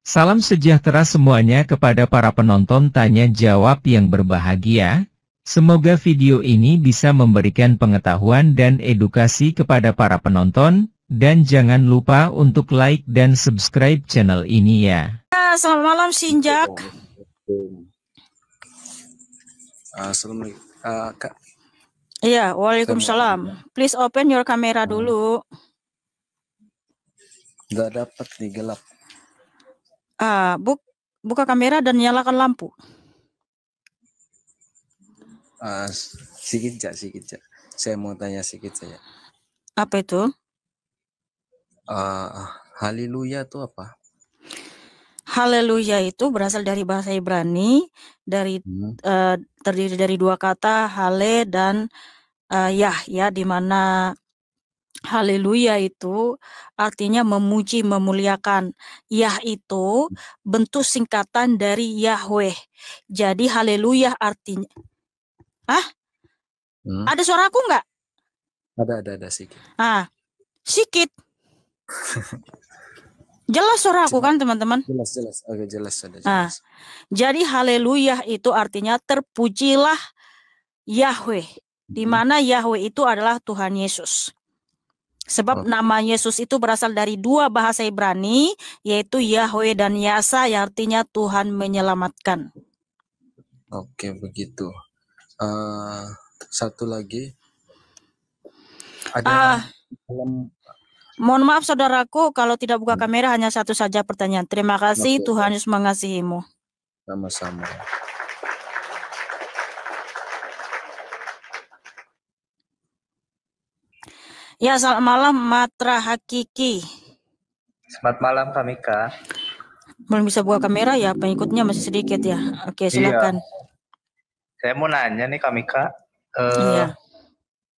Salam sejahtera semuanya kepada para penonton tanya jawab yang berbahagia. Semoga video ini bisa memberikan pengetahuan dan edukasi kepada para penonton, dan jangan lupa untuk like dan subscribe channel ini ya. Selamat malam Sinjak. Assalamualaikum, Kak. Iya, waalaikumsalam. Please open your kamera dulu. Nggak dapat nih, gelap. Buka kamera dan nyalakan lampu. Sikit, Cak. Saya mau tanya sikit saja. Apa itu? Haleluya itu apa? Haleluya itu berasal dari bahasa Ibrani, terdiri dari dua kata, hale dan yah, ya, di mana haleluya itu artinya memuji, memuliakan. Yah itu bentuk singkatan dari Yahweh. Jadi haleluya artinya... Ada suaraku nggak? Ada sikit. Sikit. Jelas suaraku kan teman-teman? Jelas. Oke, jelas. Jelas. Jadi haleluya itu artinya terpujilah Yahweh. Di mana Yahweh itu adalah Tuhan Yesus. Sebab nama Yesus itu berasal dari dua bahasa Ibrani, yaitu Yahweh dan Yasa, yang artinya Tuhan menyelamatkan. Oke, begitu. Satu lagi. Mohon maaf saudaraku, kalau tidak buka kamera hanya satu saja pertanyaan. Terima kasih, Tuhan Yesus mengasihimu. Sama-sama. Ya, selamat malam Matra Hakiki. Selamat malam Kamika. Belum bisa buka kamera ya, pengikutnya masih sedikit ya. Oke, silakan. Iya. Saya mau nanya nih Kamika. Iya.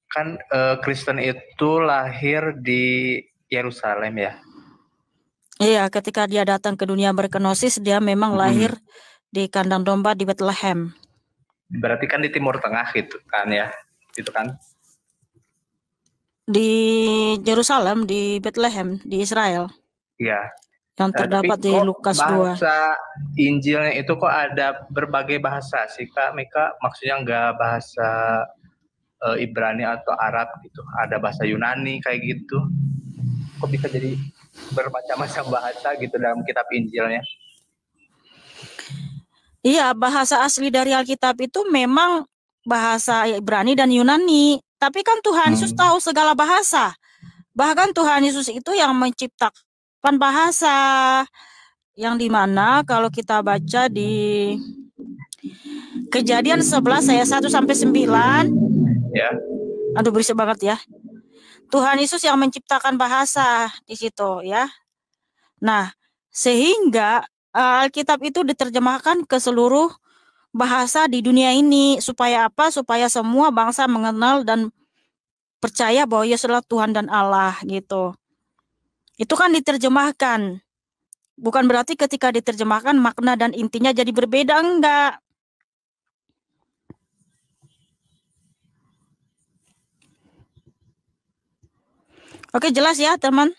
Kan Kristen itu lahir di Yerusalem ya? Iya, ketika dia datang ke dunia berkenosis, dia memang lahir di kandang domba di Bethlehem. Berarti kan di Timur Tengah gitu kan ya? Gitu kan? Di Yerusalem, di Bethlehem, di Israel. Iya. Yang terdapat di Lukas 2. Bahasa Injilnya itu kok ada berbagai bahasa sih Kak Mika? Maksudnya nggak bahasa Ibrani atau Arab gitu? Ada bahasa Yunani kayak gitu? Kok bisa jadi bermacam-macam bahasa gitu dalam kitab Injilnya? Iya, bahasa asli dari Alkitab itu memang bahasa Ibrani dan Yunani. Tapi kan Tuhan Yesus tahu segala bahasa. Bahkan Tuhan Yesus itu yang menciptakan bahasa. Yang dimana kalau kita baca di Kejadian 11 ayat 1 sampai 9. Ya. Aduh, berisik banget ya. Tuhan Yesus yang menciptakan bahasa di situ ya. Nah, sehingga Alkitab itu diterjemahkan ke seluruh bahasa di dunia ini. Supaya apa? Supaya semua bangsa mengenal dan percaya bahwa Yesus adalah Tuhan dan Allah gitu. Itu kan diterjemahkan. Bukan berarti ketika diterjemahkan makna dan intinya jadi berbeda, enggak. Oke, jelas ya teman?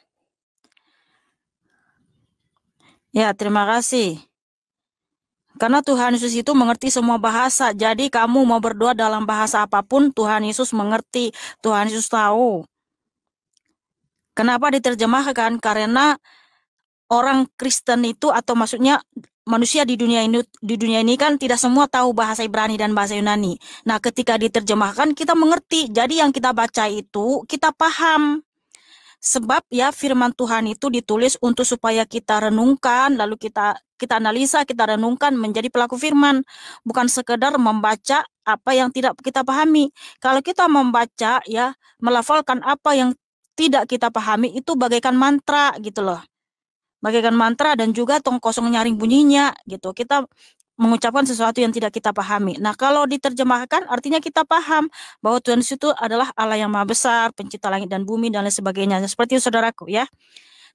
Ya, terima kasih. Karena Tuhan Yesus itu mengerti semua bahasa. Jadi kamu mau berdoa dalam bahasa apapun, Tuhan Yesus mengerti. Tuhan Yesus tahu. Kenapa diterjemahkan? Karena orang Kristen itu, atau maksudnya manusia di dunia ini kan tidak semua tahu bahasa Ibrani dan bahasa Yunani. Nah, ketika diterjemahkan kita mengerti. Jadi yang kita baca itu kita paham. Sebab ya firman Tuhan itu ditulis untuk supaya kita renungkan, lalu kita analisa, kita renungkan menjadi pelaku firman. Bukan sekedar membaca apa yang tidak kita pahami. Kalau kita membaca ya, melafalkan apa yang tidak kita pahami itu bagaikan mantra gitu loh. Bagaikan mantra dan juga tong kosong nyaring bunyinya gitu. Kita mengucapkan sesuatu yang tidak kita pahami. Nah, kalau diterjemahkan artinya kita paham bahwa Tuhan itu adalah Allah yang Maha Besar, pencipta langit dan bumi dan lain sebagainya. Seperti itu saudaraku ya.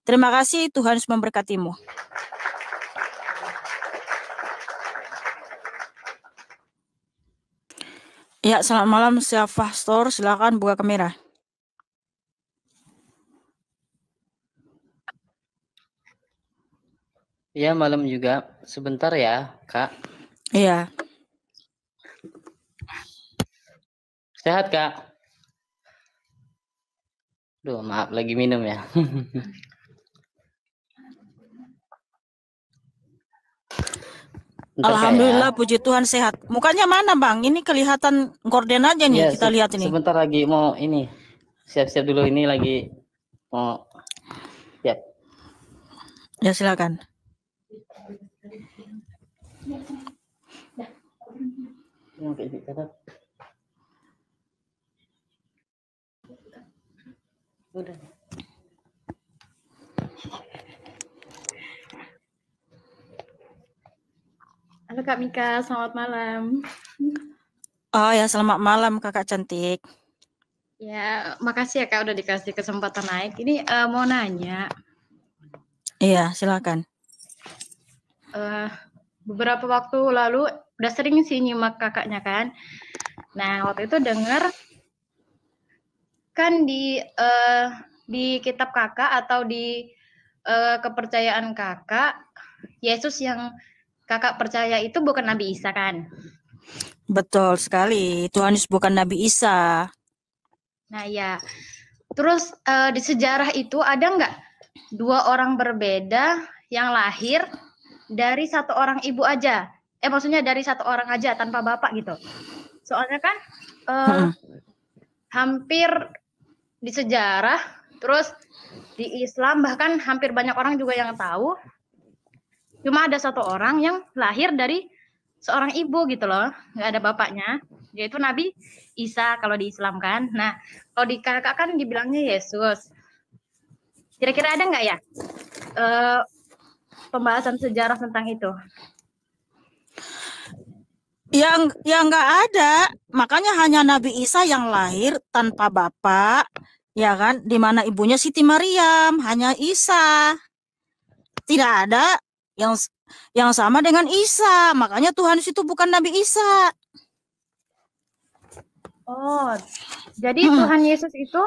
Terima kasih, Tuhan Yesus memberkatimu. Ya, selamat malam Syaf Pastor, silakan buka kamera. Ya, malam juga. Sebentar ya, Kak. Iya. Sehat, Kak? Duh, maaf lagi minum ya. Bentar, Kak, Alhamdulillah, ya. puji Tuhan sehat. Mukanya mana, Bang? Ini kelihatan gorden aja nih, Ya, kita lihat ini. sebentar lagi mau ini. Siap-siap dulu, ini lagi mau siap. Ya, silakan. Udah. Halo Kak Mika, selamat malam. Oh ya, selamat malam Kakak cantik. Ya, makasih ya Kak udah dikasih kesempatan naik. Ini mau nanya. Iya, silakan. Beberapa waktu lalu udah sering sih nyimak kakaknya kan. Nah, waktu itu dengar kan di kitab kakak atau di kepercayaan kakak, Yesus yang kakak percaya itu bukan Nabi Isa kan? Betul sekali, Tuhan Yesus bukan Nabi Isa. Nah ya, terus di sejarah itu ada nggak dua orang berbeda yang lahir dari satu orang ibu aja? Maksudnya dari satu orang aja tanpa bapak gitu. Soalnya kan hampir di sejarah, terus di Islam bahkan hampir banyak orang juga yang tahu. Cuma ada satu orang yang lahir dari seorang ibu gitu loh, nggak ada bapaknya, yaitu Nabi Isa kalau di Islam kan. Nah, kalau di kakak kan dibilangnya Yesus. Kira-kira ada nggak ya pembahasan sejarah tentang itu? Yang nggak ada, makanya hanya Nabi Isa yang lahir tanpa bapak, ya kan? Di mana ibunya Siti Maryam, hanya Isa. Tidak ada yang sama dengan Isa, makanya Tuhan itu bukan Nabi Isa. Oh, jadi Tuhan Yesus itu,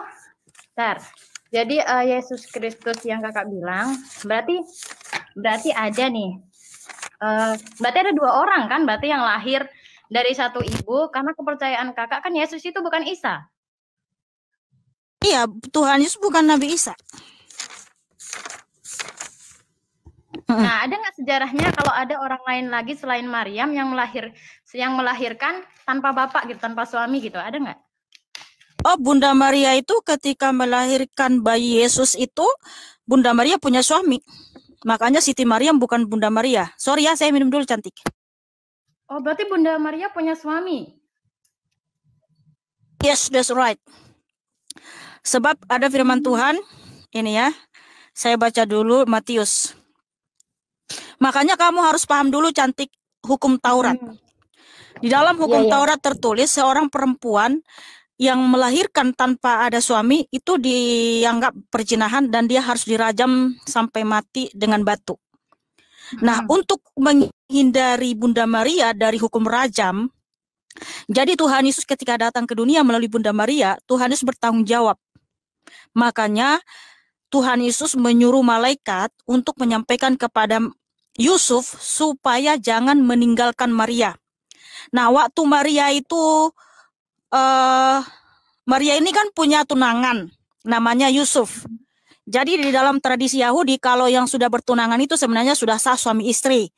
jadi Yesus Kristus yang kakak bilang, berarti ada nih, berarti ada dua orang kan, berarti yang lahir dari satu ibu, karena kepercayaan kakak kan Yesus itu bukan Isa. Iya, Tuhan Yesus bukan Nabi Isa. Nah, ada nggak sejarahnya kalau ada orang lain lagi selain Maryam yang melahirkan tanpa bapak gitu, tanpa suami gitu, ada nggak? Oh, Bunda Maria itu ketika melahirkan bayi Yesus itu, Bunda Maria punya suami. Makanya Siti Maryam bukan Bunda Maria. Sorry ya, saya minum dulu cantik. Oh, berarti Bunda Maria punya suami? Yes, that's right. Sebab ada firman Tuhan, ini ya, saya baca dulu Matius. Makanya kamu harus paham dulu cantik hukum Taurat. Di dalam hukum Taurat tertulis seorang perempuan yang melahirkan tanpa ada suami itu dianggap perzinahan dan dia harus dirajam sampai mati dengan batu. Nah, untuk menghindari Bunda Maria dari hukum rajam, jadi Tuhan Yesus ketika datang ke dunia melalui Bunda Maria, Tuhan Yesus bertanggung jawab. Makanya Tuhan Yesus menyuruh malaikat untuk menyampaikan kepada Yusuf supaya jangan meninggalkan Maria. Nah, waktu Maria itu Maria ini kan punya tunangan namanya Yusuf. Jadi di dalam tradisi Yahudi kalau yang sudah bertunangan itu sebenarnya sudah sah suami istri.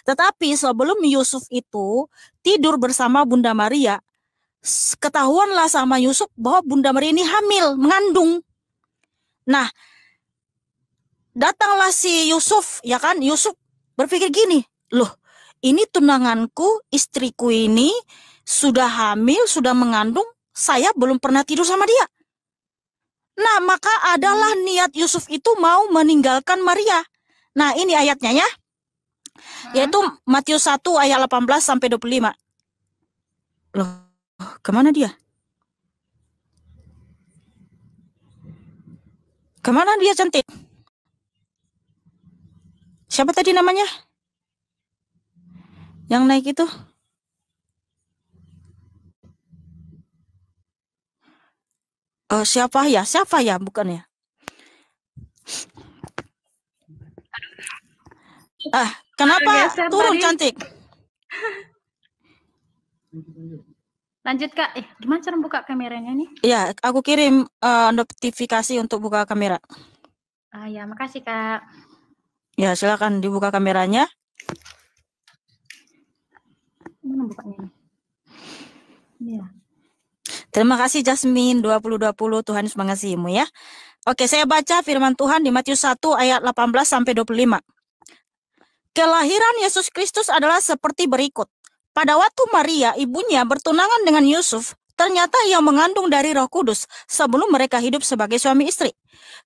Tetapi sebelum Yusuf itu tidur bersama Bunda Maria, ketahuanlah sama Yusuf bahwa Bunda Maria ini hamil, mengandung. Nah, datanglah si Yusuf, ya kan? Yusuf berpikir gini, loh, ini tunanganku, istriku ini sudah hamil, sudah mengandung, saya belum pernah tidur sama dia. Nah, maka adalah niat Yusuf itu mau meninggalkan Maria. Nah, ini ayatnya ya. Yaitu Matius 1 ayat 18 sampai 25. Loh, kemana dia? Kemana dia cantik? Siapa tadi namanya? Yang naik itu? Siapa ya? Siapa ya? Bukan ya? Kenapa geser turun tadi. cantik? Lanjut Kak. Gimana cara buka kameranya nih? Ya, aku kirim notifikasi untuk buka kamera. Ya, makasih Kak. Ya, silakan dibuka kameranya. Mana bukanya nih? Iya. Terima kasih Jasmine 2020, Tuhan Yesus mengasihimu ya. Oke, saya baca firman Tuhan di Matius 1 ayat 18 sampai 25. Kelahiran Yesus Kristus adalah seperti berikut. Pada waktu Maria, ibunya, bertunangan dengan Yusuf, ternyata ia mengandung dari Roh Kudus sebelum mereka hidup sebagai suami istri.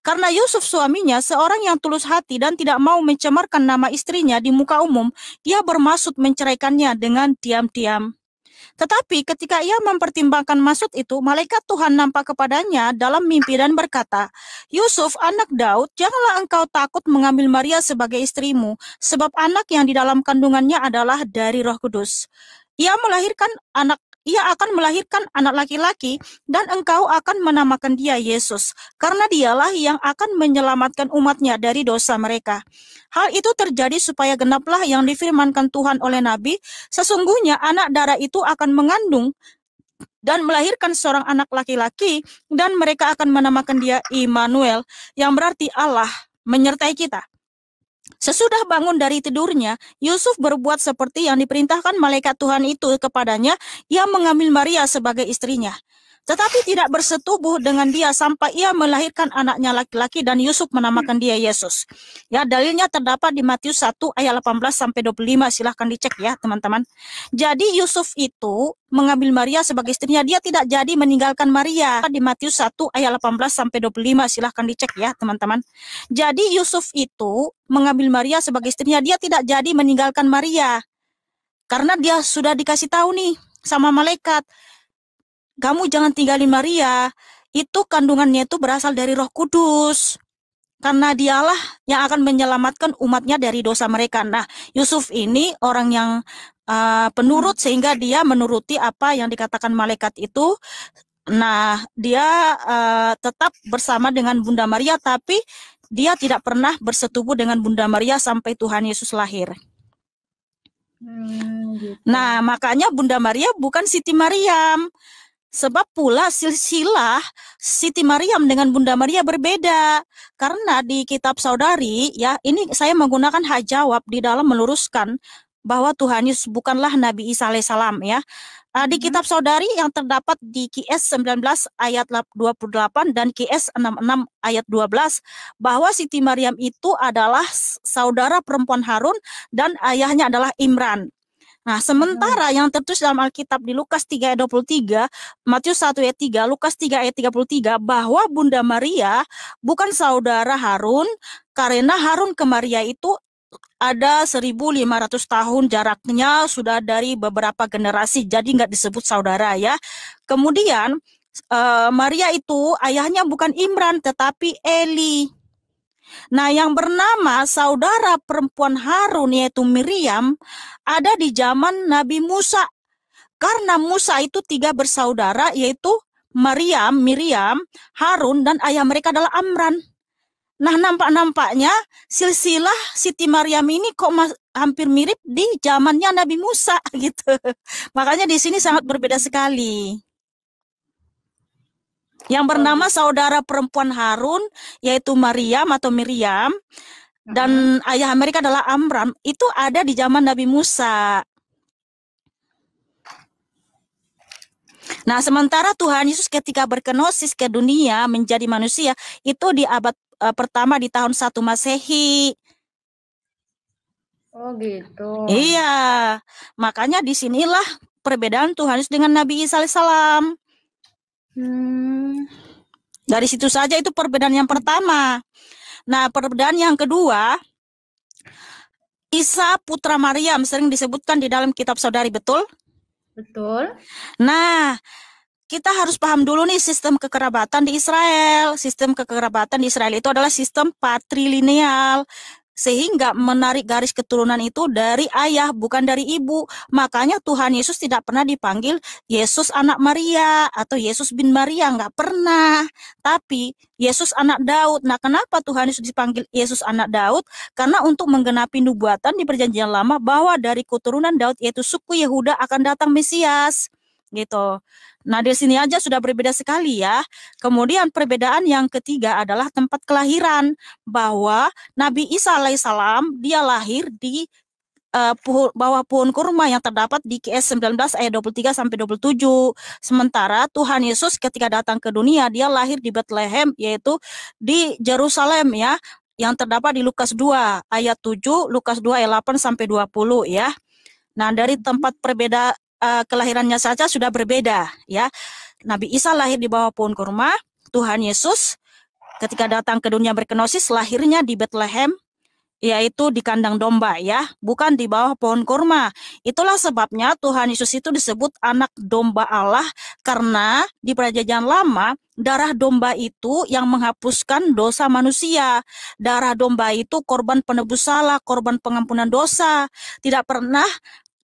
Karena Yusuf suaminya seorang yang tulus hati dan tidak mau mencemarkan nama istrinya di muka umum, ia bermaksud menceraikannya dengan diam-diam. Tetapi ketika ia mempertimbangkan maksud itu, malaikat Tuhan nampak kepadanya dalam mimpi dan berkata, Yusuf, anak Daud, janganlah engkau takut mengambil Maria sebagai istrimu, sebab anak yang di dalam kandungannya adalah dari Roh Kudus. Ia akan melahirkan anak laki-laki, dan engkau akan menamakan dia Yesus, karena dialah yang akan menyelamatkan umatnya dari dosa mereka. Hal itu terjadi supaya genaplah yang difirmankan Tuhan oleh Nabi, sesungguhnya anak darah itu akan mengandung dan melahirkan seorang anak laki-laki, dan mereka akan menamakan dia Immanuel, yang berarti Allah menyertai kita. Sesudah bangun dari tidurnya, Yusuf berbuat seperti yang diperintahkan malaikat Tuhan itu kepadanya. Ia mengambil Maria sebagai istrinya, tetapi tidak bersetubuh dengan dia sampai ia melahirkan anaknya laki-laki, dan Yusuf menamakan dia Yesus. Ya, dalilnya terdapat di Matius 1 ayat 18 sampai 25. Silahkan dicek ya, teman-teman. Jadi Yusuf itu mengambil Maria sebagai istrinya, dia tidak jadi meninggalkan Maria. Di Matius 1 ayat 18 sampai 25. Silahkan dicek ya, teman-teman. Jadi Yusuf itu mengambil Maria sebagai istrinya, dia tidak jadi meninggalkan Maria. Karena dia sudah dikasih tahu nih sama malaikat, kamu jangan tinggalin Maria, itu kandungannya itu berasal dari Roh Kudus. Karena dialah yang akan menyelamatkan umatnya dari dosa mereka. Nah, Yusuf ini orang yang penurut, sehingga dia menuruti apa yang dikatakan malaikat itu. Nah, dia tetap bersama dengan Bunda Maria, tapi dia tidak pernah bersetubuh dengan Bunda Maria sampai Tuhan Yesus lahir. Gitu. Nah, makanya Bunda Maria bukan Siti Maryam. Sebab pula silsilah Siti Maryam dengan Bunda Maria berbeda. Karena di kitab Saudari, ya, ini saya menggunakan hak jawab di dalam meluruskan bahwa Tuhan Yesus bukanlah Nabi Isa alaihissalam, ya. Di kitab Saudari yang terdapat di QS 19 ayat 28 dan QS 66 ayat 12, bahwa Siti Maryam itu adalah saudara perempuan Harun dan ayahnya adalah Imran. Nah, sementara yang tertulis dalam Alkitab di Lukas 3 ayat 23, Matius 1 ayat 3, Lukas 3 ayat 33, bahwa Bunda Maria bukan saudara Harun, karena Harun ke Maria itu ada 1.500 tahun jaraknya, sudah dari beberapa generasi, jadi nggak disebut saudara ya. Kemudian Maria itu ayahnya bukan Imran, tetapi Eli. Nah, yang bernama saudara perempuan Harun yaitu Miriam ada di zaman Nabi Musa. Karena Musa itu 3 bersaudara, yaitu Miriam, Harun, dan ayah mereka adalah Amran. Nah, nampaknya silsilah Siti Maryam ini kok hampir mirip di zamannya Nabi Musa gitu. Makanya di sini sangat berbeda sekali. Yang bernama saudara perempuan Harun, yaitu Maryam atau Miriam, dan ayah mereka adalah Amram, itu ada di zaman Nabi Musa. Nah, sementara Tuhan Yesus ketika berkenosis ke dunia menjadi manusia, itu di abad pertama di tahun 1 Masehi. Oh gitu. Iya, makanya disinilah perbedaan Tuhan Yesus dengan Nabi Isa alaihissalam. Dari situ saja itu perbedaan yang pertama. Nah, perbedaan yang kedua, Isa putra Maryam sering disebutkan di dalam kitab Saudari, betul? Betul. Nah, kita harus paham dulu nih sistem kekerabatan di Israel. Sistem kekerabatan di Israel itu adalah sistem patrilineal. sehingga menarik garis keturunan itu dari ayah, bukan dari ibu. Makanya Tuhan Yesus tidak pernah dipanggil Yesus anak Maria atau Yesus bin Maria, nggak pernah. Tapi Yesus anak Daud. Nah, kenapa Tuhan Yesus dipanggil Yesus anak Daud? Karena untuk menggenapi nubuatan di Perjanjian Lama bahwa dari keturunan Daud, yaitu suku Yehuda, akan datang Mesias. Gitu. Nah, di sini aja sudah berbeda sekali ya. Kemudian perbedaan yang ketiga adalah tempat kelahiran, bahwa Nabi Isa alaihissalam dia lahir di bawah pohon kurma yang terdapat di QS 19 ayat 23 sampai 27. Sementara Tuhan Yesus ketika datang ke dunia dia lahir di Bethlehem, yaitu di Yerusalem ya, yang terdapat di Lukas 2 ayat 7, Lukas 2 ayat 8 sampai 20 ya. Nah, dari tempat perbedaan kelahirannya saja sudah berbeda ya. Nabi Isa lahir di bawah pohon kurma, Tuhan Yesus ketika datang ke dunia berkenosis lahirnya di Bethlehem, yaitu di kandang domba ya, bukan di bawah pohon kurma. Itulah sebabnya Tuhan Yesus itu disebut anak domba Allah, karena di Perjanjian Lama darah domba itu yang menghapuskan dosa manusia. Darah domba itu korban penebus salah, korban pengampunan dosa. Tidak pernah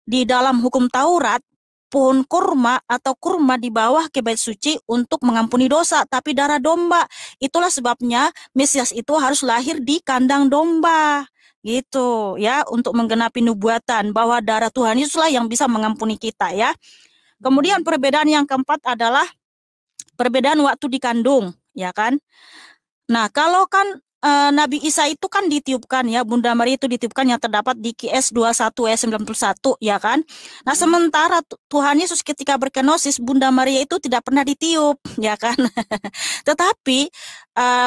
di dalam hukum Taurat pohon kurma atau kurma di bawah ke bait suci untuk mengampuni dosa, tapi darah domba. Itulah sebabnya Mesias itu harus lahir di kandang domba. Gitu ya, untuk menggenapi nubuatan bahwa darah Tuhan Yesuslah yang bisa mengampuni kita ya. Kemudian perbedaan yang keempat adalah perbedaan waktu dikandung, ya kan? Nah, kalau kan Nabi Isa itu kan ditiupkan ya, Bunda Maria itu ditiupkan yang terdapat di QS 21 ayat 91 ya kan. Nah, sementara Tuhan Yesus ketika berkenosis, Bunda Maria itu tidak pernah ditiup ya kan. Tetapi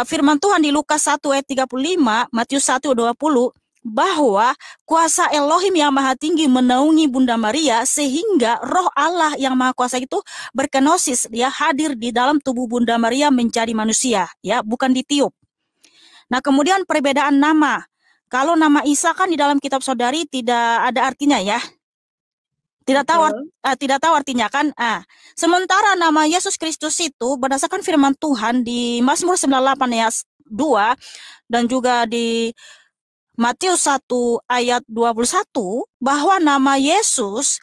firman Tuhan di Lukas 1 ayat 35, Matius 1 ayat 20 bahwa kuasa Elohim yang Maha Tinggi menaungi Bunda Maria sehingga Roh Allah yang Maha Kuasa itu berkenosis ya, hadir di dalam tubuh Bunda Maria menjadi manusia ya, bukan ditiup. Nah, kemudian perbedaan nama. Kalau nama Isa kan di dalam kitab Saudari tidak ada artinya ya. Tidak tahu artinya kan. Sementara nama Yesus Kristus itu berdasarkan firman Tuhan di Mazmur 98 ayat 2 dan juga di Matius 1 ayat 21 bahwa nama Yesus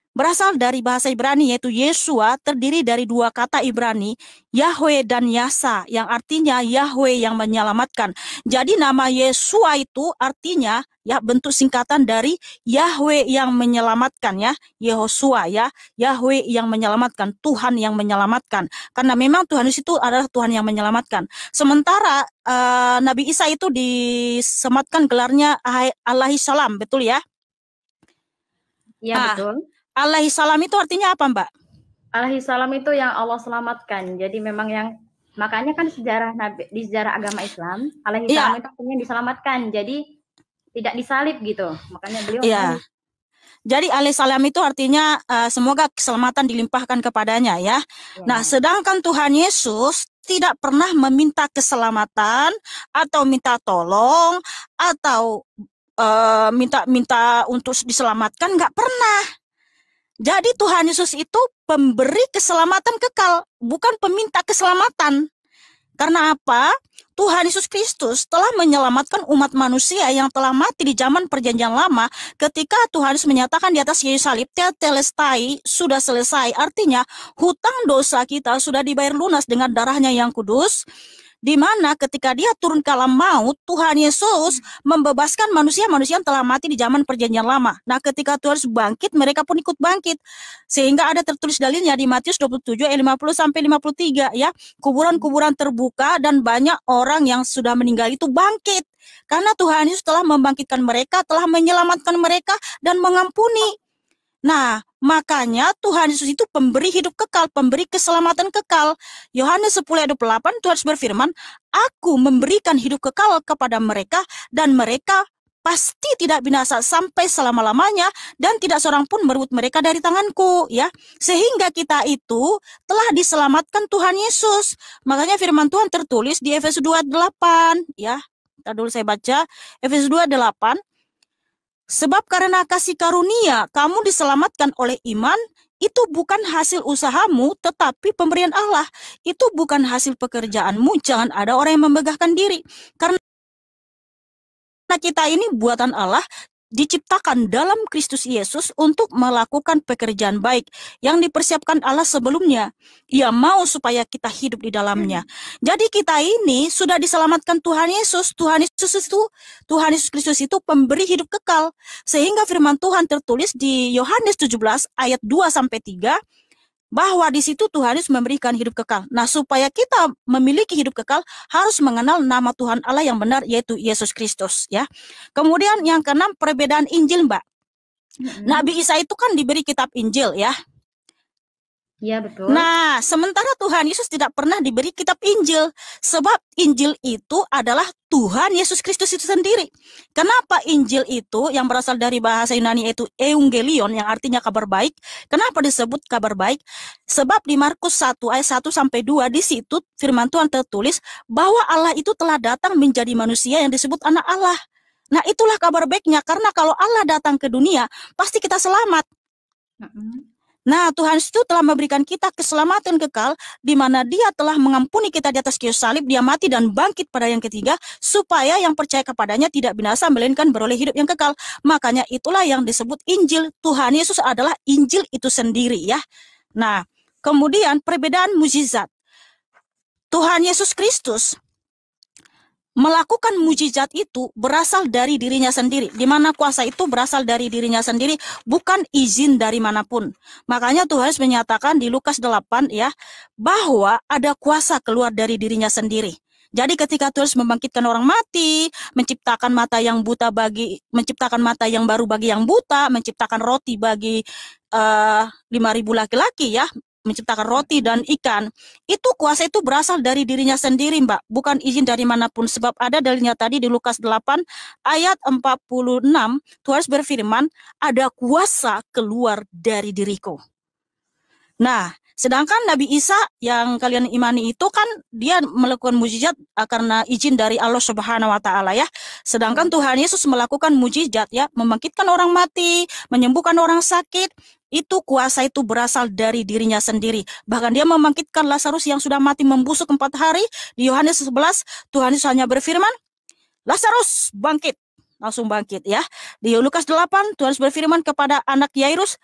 berasal dari bahasa Ibrani yaitu Yeshua, terdiri dari dua kata Ibrani, Yahweh dan Yasa, yang artinya Yahweh yang menyelamatkan. Jadi nama Yeshua itu artinya ya bentuk singkatan dari Yahweh yang menyelamatkan ya, Yehosua ya, Yahweh yang menyelamatkan, Tuhan yang menyelamatkan. Karena memang Tuhan itu adalah Tuhan yang menyelamatkan. Sementara Nabi Isa itu disematkan gelarnya Alaihissalam, betul ya? Iya, betul. Alaihissalam itu artinya apa, Mbak? Alaihissalam itu yang Allah selamatkan. Jadi memang yang makanya kan di sejarah agama Islam, Alaihissalam itu artinya diselamatkan. Jadi tidak disalib gitu. Makanya beliau Jadi Alaihissalam itu artinya semoga keselamatan dilimpahkan kepadanya ya. Nah, sedangkan Tuhan Yesus tidak pernah meminta keselamatan atau minta tolong atau minta untuk diselamatkan, nggak pernah. Jadi Tuhan Yesus itu pemberi keselamatan kekal, bukan peminta keselamatan. Karena apa? Tuhan Yesus Kristus telah menyelamatkan umat manusia yang telah mati di zaman Perjanjian Lama ketika Tuhan Yesus menyatakan di atas kayu salib, tetelestai, sudah selesai. Artinya hutang dosa kita sudah dibayar lunas dengan darahnya yang kudus. Di mana ketika dia turun ke alam maut, Tuhan Yesus membebaskan manusia-manusia yang telah mati di zaman Perjanjian Lama. Nah, ketika Tuhan Yesus bangkit, mereka pun ikut bangkit. Sehingga ada tertulis dalilnya di Matius 27 ayat 50 sampai 53 ya. Kuburan-kuburan terbuka dan banyak orang yang sudah meninggal itu bangkit. Karena Tuhan Yesus telah membangkitkan mereka, telah menyelamatkan mereka dan mengampuni. Nah, makanya Tuhan Yesus itu pemberi hidup kekal, pemberi keselamatan kekal. Yohanes 10 ayat 28 Tuhan berfirman, Aku memberikan hidup kekal kepada mereka dan mereka pasti tidak binasa sampai selama-lamanya dan tidak seorang pun merebut mereka dari tanganku ya. Sehingga kita itu telah diselamatkan Tuhan Yesus. Makanya firman Tuhan tertulis di Efesus 2 ayat 8 ya. Tadi dulu saya baca Efesus 2 ayat 8. Sebab karena kasih karunia kamu diselamatkan oleh iman, itu bukan hasil usahamu, tetapi pemberian Allah. Itu bukan hasil pekerjaanmu, jangan ada orang yang membegahkan diri. Karena kita ini buatan Allah, diciptakan dalam Kristus Yesus untuk melakukan pekerjaan baik yang dipersiapkan Allah sebelumnya. Ia mau supaya kita hidup di dalamnya. Jadi kita ini sudah diselamatkan Tuhan Yesus. Tuhan Yesus Kristus itu pemberi hidup kekal. Sehingga firman Tuhan tertulis di Yohanes 17 ayat 2-3 bahwa di situ Tuhan Yesus memberikan hidup kekal. Nah, supaya kita memiliki hidup kekal, harus mengenal nama Tuhan Allah yang benar, yaitu Yesus Kristus, ya. Kemudian yang keenam, perbedaan Injil, Mbak. Nabi Isa itu kan diberi kitab Injil, ya. Iya, betul. Nah, sementara Tuhan Yesus tidak pernah diberi kitab Injil. Sebab Injil itu adalah Tuhan Yesus Kristus itu sendiri. Kenapa Injil itu yang berasal dari bahasa Yunani itu Evangelion, yang artinya kabar baik? Kenapa disebut kabar baik? Sebab di Markus 1 ayat 1-2 di situ firman Tuhan tertulis bahwa Allah itu telah datang menjadi manusia yang disebut anak Allah. Nah, itulah kabar baiknya, karena kalau Allah datang ke dunia, pasti kita selamat. Nah, Tuhan itu telah memberikan kita keselamatan kekal, di mana Dia telah mengampuni kita di atas kayu salib, Dia mati dan bangkit pada yang ketiga, supaya yang percaya kepadanya tidak binasa, melainkan beroleh hidup yang kekal. Makanya itulah yang disebut Injil. Tuhan Yesus adalah Injil itu sendiri, ya. Nah, kemudian perbedaan mukjizat. Tuhan Yesus Kristus melakukan mujizat itu berasal dari dirinya sendiri, di mana kuasa itu berasal dari dirinya sendiri, bukan izin dari manapun. Makanya Tuhan menyatakan di Lukas 8 ya, bahwa ada kuasa keluar dari dirinya sendiri. Jadi ketika Tuhan membangkitkan orang mati, menciptakan mata yang baru bagi yang buta, menciptakan roti bagi 5.000 laki-laki, ya, menciptakan roti dan ikan, itu kuasa itu berasal dari dirinya sendiri, Mbak, bukan izin dari manapun. Sebab ada dalilnya tadi di Lukas 8 ayat 46, Tuhan berfirman, ada kuasa keluar dari diriku. Nah, sedangkan Nabi Isa yang kalian imani itu kan dia melakukan mujizat karena izin dari Allah Subhanahu wa taala, ya. Sedangkan Tuhan Yesus melakukan mujizat, ya, membangkitkan orang mati, menyembuhkan orang sakit, itu kuasa itu berasal dari dirinya sendiri. Bahkan Dia membangkitkan Lazarus yang sudah mati membusuk 4 hari. Di Yohanes 11 Tuhan Yesus hanya berfirman, Lazarus bangkit, langsung bangkit, ya. Di Lukas 8 Tuhan Yesus berfirman kepada anak Yairus,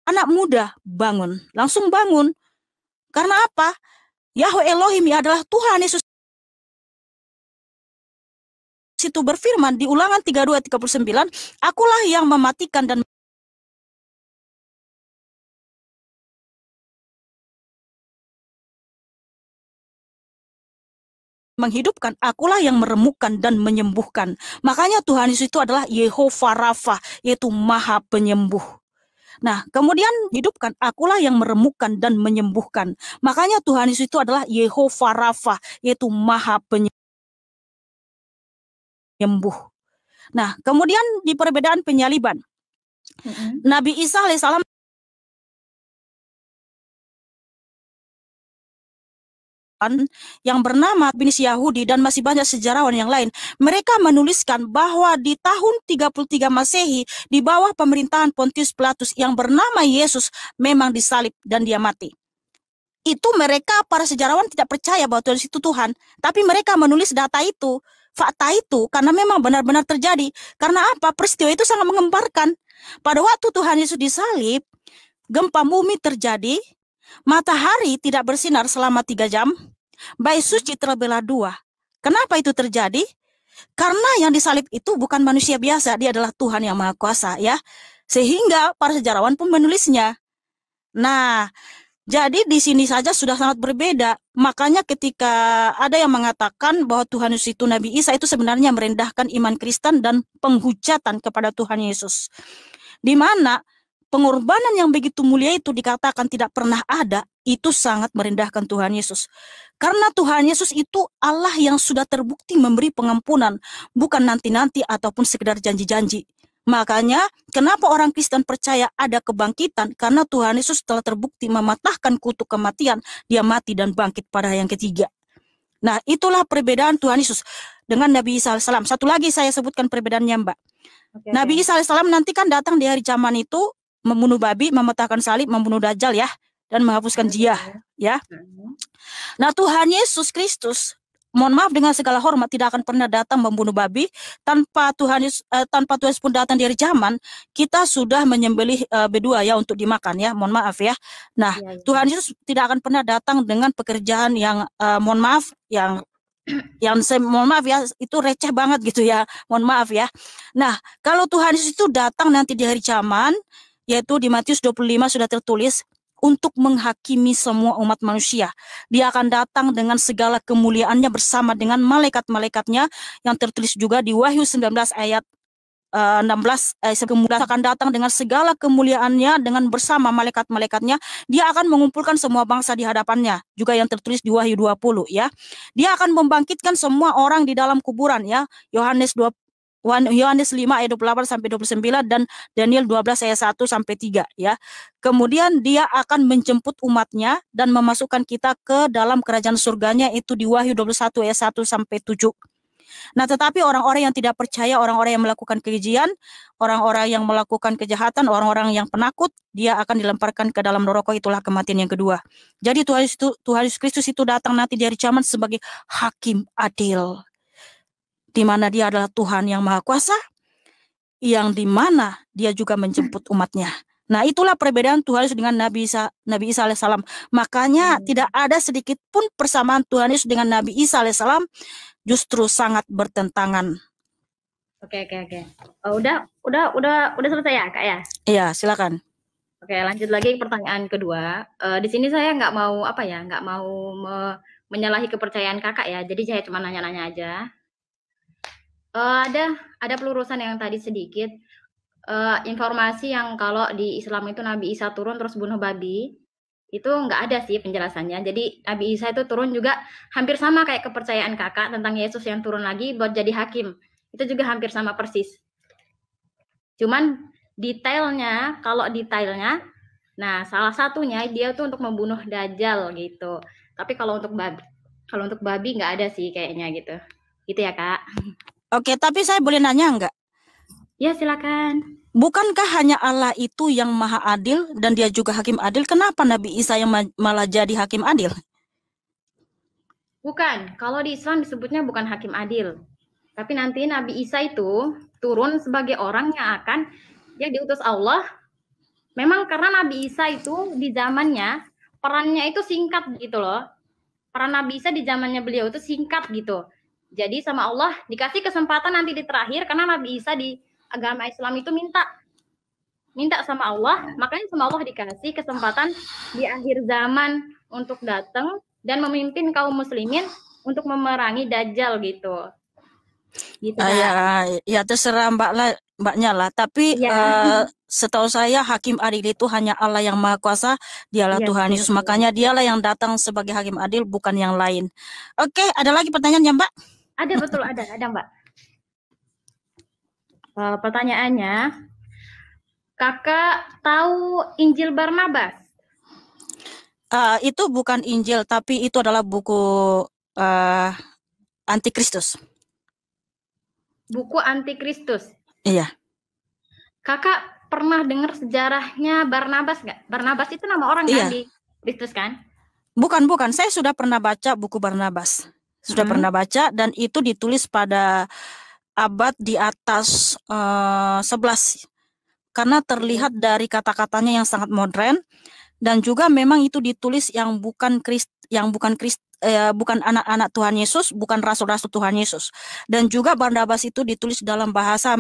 anak muda bangun, langsung bangun. Karena apa? Yahweh Elohim adalah Tuhan Yesus itu berfirman di Ulangan 32:39, akulah yang mematikan dan menghidupkan, akulah yang meremukkan dan menyembuhkan. Makanya Tuhan Yesus itu adalah Yehovah Rafa, yaitu Maha Penyembuh. Nah, kemudian hidupkan, akulah yang meremukkan dan menyembuhkan. Makanya Tuhan Yesus itu adalah Yehovah Rafa, yaitu Maha Penyembuh. Nah, kemudian di perbedaan penyaliban, Nabi Isa alaihissalam yang bernama Binisi Yahudi dan masih banyak sejarawan yang lain, mereka menuliskan bahwa di tahun 33 Masehi di bawah pemerintahan Pontius Pilatus yang bernama Yesus memang disalib dan Dia mati. Itu mereka para sejarawan tidak percaya bahwa Tuhan itu Tuhan, tapi mereka menulis data itu, fakta itu, karena memang benar-benar terjadi. Karena apa? Peristiwa itu sangat menggemparkan. Pada waktu Tuhan Yesus disalib, gempa bumi terjadi, matahari tidak bersinar selama 3 jam, bait suci terbelah 2. Kenapa itu terjadi? Karena yang disalib itu bukan manusia biasa, Dia adalah Tuhan yang Maha Kuasa, ya. Sehingga para sejarawan pun menulisnya. Nah, jadi di sini saja sudah sangat berbeda. Makanya ketika ada yang mengatakan bahwa Tuhan Yesus itu Nabi Isa, itu sebenarnya merendahkan iman Kristen dan penghujatan kepada Tuhan Yesus. Di mana pengorbanan yang begitu mulia itu dikatakan tidak pernah ada, itu sangat merendahkan Tuhan Yesus. Karena Tuhan Yesus itu Allah yang sudah terbukti memberi pengampunan, bukan nanti-nanti ataupun sekedar janji-janji. Makanya kenapa orang Kristen percaya ada kebangkitan? Karena Tuhan Yesus telah terbukti mematahkan kutuk kematian, Dia mati dan bangkit pada yang ketiga. Nah, itulah perbedaan Tuhan Yesus dengan Nabi Isa alaihissalam. Satu lagi saya sebutkan perbedaannya, Mbak. Nabi Isa alaihissalam nanti kan datang di hari zaman itu, membunuh babi, mematahkan salib, membunuh Dajjal, ya, dan menghapuskan Jiyah, ya. Nah, Tuhan Yesus Kristus mohon maaf dengan segala hormat tidak akan pernah datang membunuh babi tanpa Tuhan Yesus pun datang dari zaman kita sudah menyembelih bedua ya untuk dimakan ya, mohon maaf ya. Nah, Tuhan Yesus tidak akan pernah datang dengan pekerjaan yang mohon maaf yang mohon maaf ya itu receh banget gitu ya, mohon maaf ya. Nah, kalau Tuhan Yesus itu datang nanti di hari zaman, yaitu di Matius 25 sudah tertulis untuk menghakimi semua umat manusia. Dia akan datang dengan segala kemuliaannya bersama dengan malaikat-malaikatnya yang tertulis juga di Wahyu 19 ayat 16. Kemudian akan datang dengan segala kemuliaannya dengan bersama malaikat-malaikatnya. Dia akan mengumpulkan semua bangsa di hadapannya. Juga yang tertulis di Wahyu 20 ya. Dia akan membangkitkan semua orang di dalam kuburan ya. Yohanes 5 ayat 28 sampai 29 dan Daniel 12 ayat 1 sampai 3 ya. Kemudian dia akan menjemput umatnya dan memasukkan kita ke dalam kerajaan surganya itu di Wahyu 21 ayat 1 sampai 7. Nah, tetapi orang-orang yang tidak percaya, orang-orang yang melakukan kekejian, orang-orang yang melakukan kejahatan, orang-orang yang penakut, dia akan dilemparkan ke dalam neraka, itulah kematian yang kedua. Jadi Tuhan Yesus Kristus itu datang nanti dari zaman sebagai hakim adil, di mana dia adalah Tuhan yang Maha Kuasa, yang di mana dia juga menjemput umatnya. Nah, itulah perbedaan Tuhan Yesus dengan Nabi Isa alaihissalam. Makanya tidak ada sedikit pun persamaan Tuhan Yesus dengan Nabi Isa alaihissalam, justru sangat bertentangan. Oke. Udah selesai ya, Kak ya? Iya, silakan. Oke, lanjut lagi pertanyaan kedua. Di sini saya nggak mau menyalahi kepercayaan Kakak ya. Jadi saya cuma nanya-nanya aja. Ada pelurusan yang tadi sedikit informasi yang kalau di Islam itu Nabi Isa turun terus bunuh babi, itu nggak ada sih penjelasannya. Jadi Nabi Isa itu turun juga hampir sama kayak kepercayaan Kakak tentang Yesus yang turun lagi buat jadi hakim. Itu juga hampir sama persis. Cuman kalau detailnya, nah salah satunya dia tuh untuk membunuh Dajjal gitu. Tapi kalau untuk babi nggak ada sih kayaknya gitu. Gitu ya, Kak. Oke, tapi saya boleh nanya enggak? Ya, silakan. Bukankah hanya Allah itu yang maha adil dan dia juga hakim adil? Kenapa Nabi Isa yang malah jadi hakim adil? Bukan, kalau di Islam disebutnya bukan hakim adil. Tapi nanti Nabi Isa itu turun sebagai orang yang akan dia diutus Allah. Memang karena Nabi Isa itu di zamannya perannya itu singkat gitu loh. Peran Nabi Isa di zamannya beliau itu singkat gitu. Jadi sama Allah dikasih kesempatan nanti di terakhir karena Nabi Isa di agama Islam itu minta sama Allah, makanya sama Allah dikasih kesempatan di akhir zaman untuk datang dan memimpin kaum muslimin untuk memerangi Dajjal gitu. Gitu ya terserah mbaknya lah. Tapi setahu saya hakim adil itu hanya Allah yang Maha Kuasa, dialah Tuhan Yesus. Makanya dialah yang datang sebagai hakim adil, bukan yang lain. Oke, ada lagi pertanyaannya, Mbak? Ada, betul, ada Mbak. Pertanyaannya, Kakak tahu Injil Barnabas? Itu bukan Injil, tapi itu adalah buku Antikristus. Buku Antikristus? Iya. Kakak pernah dengar sejarahnya Barnabas nggak? Barnabas itu nama orang kan di Kristus kan? Bukan. Saya sudah pernah baca buku Barnabas. Sudah pernah baca dan itu ditulis pada abad di atas 11. Karena terlihat dari kata-katanya yang sangat modern dan juga memang itu ditulis yang bukan anak-anak Tuhan Yesus, bukan rasul-rasul Tuhan Yesus. Dan juga Barnabas itu ditulis dalam bahasa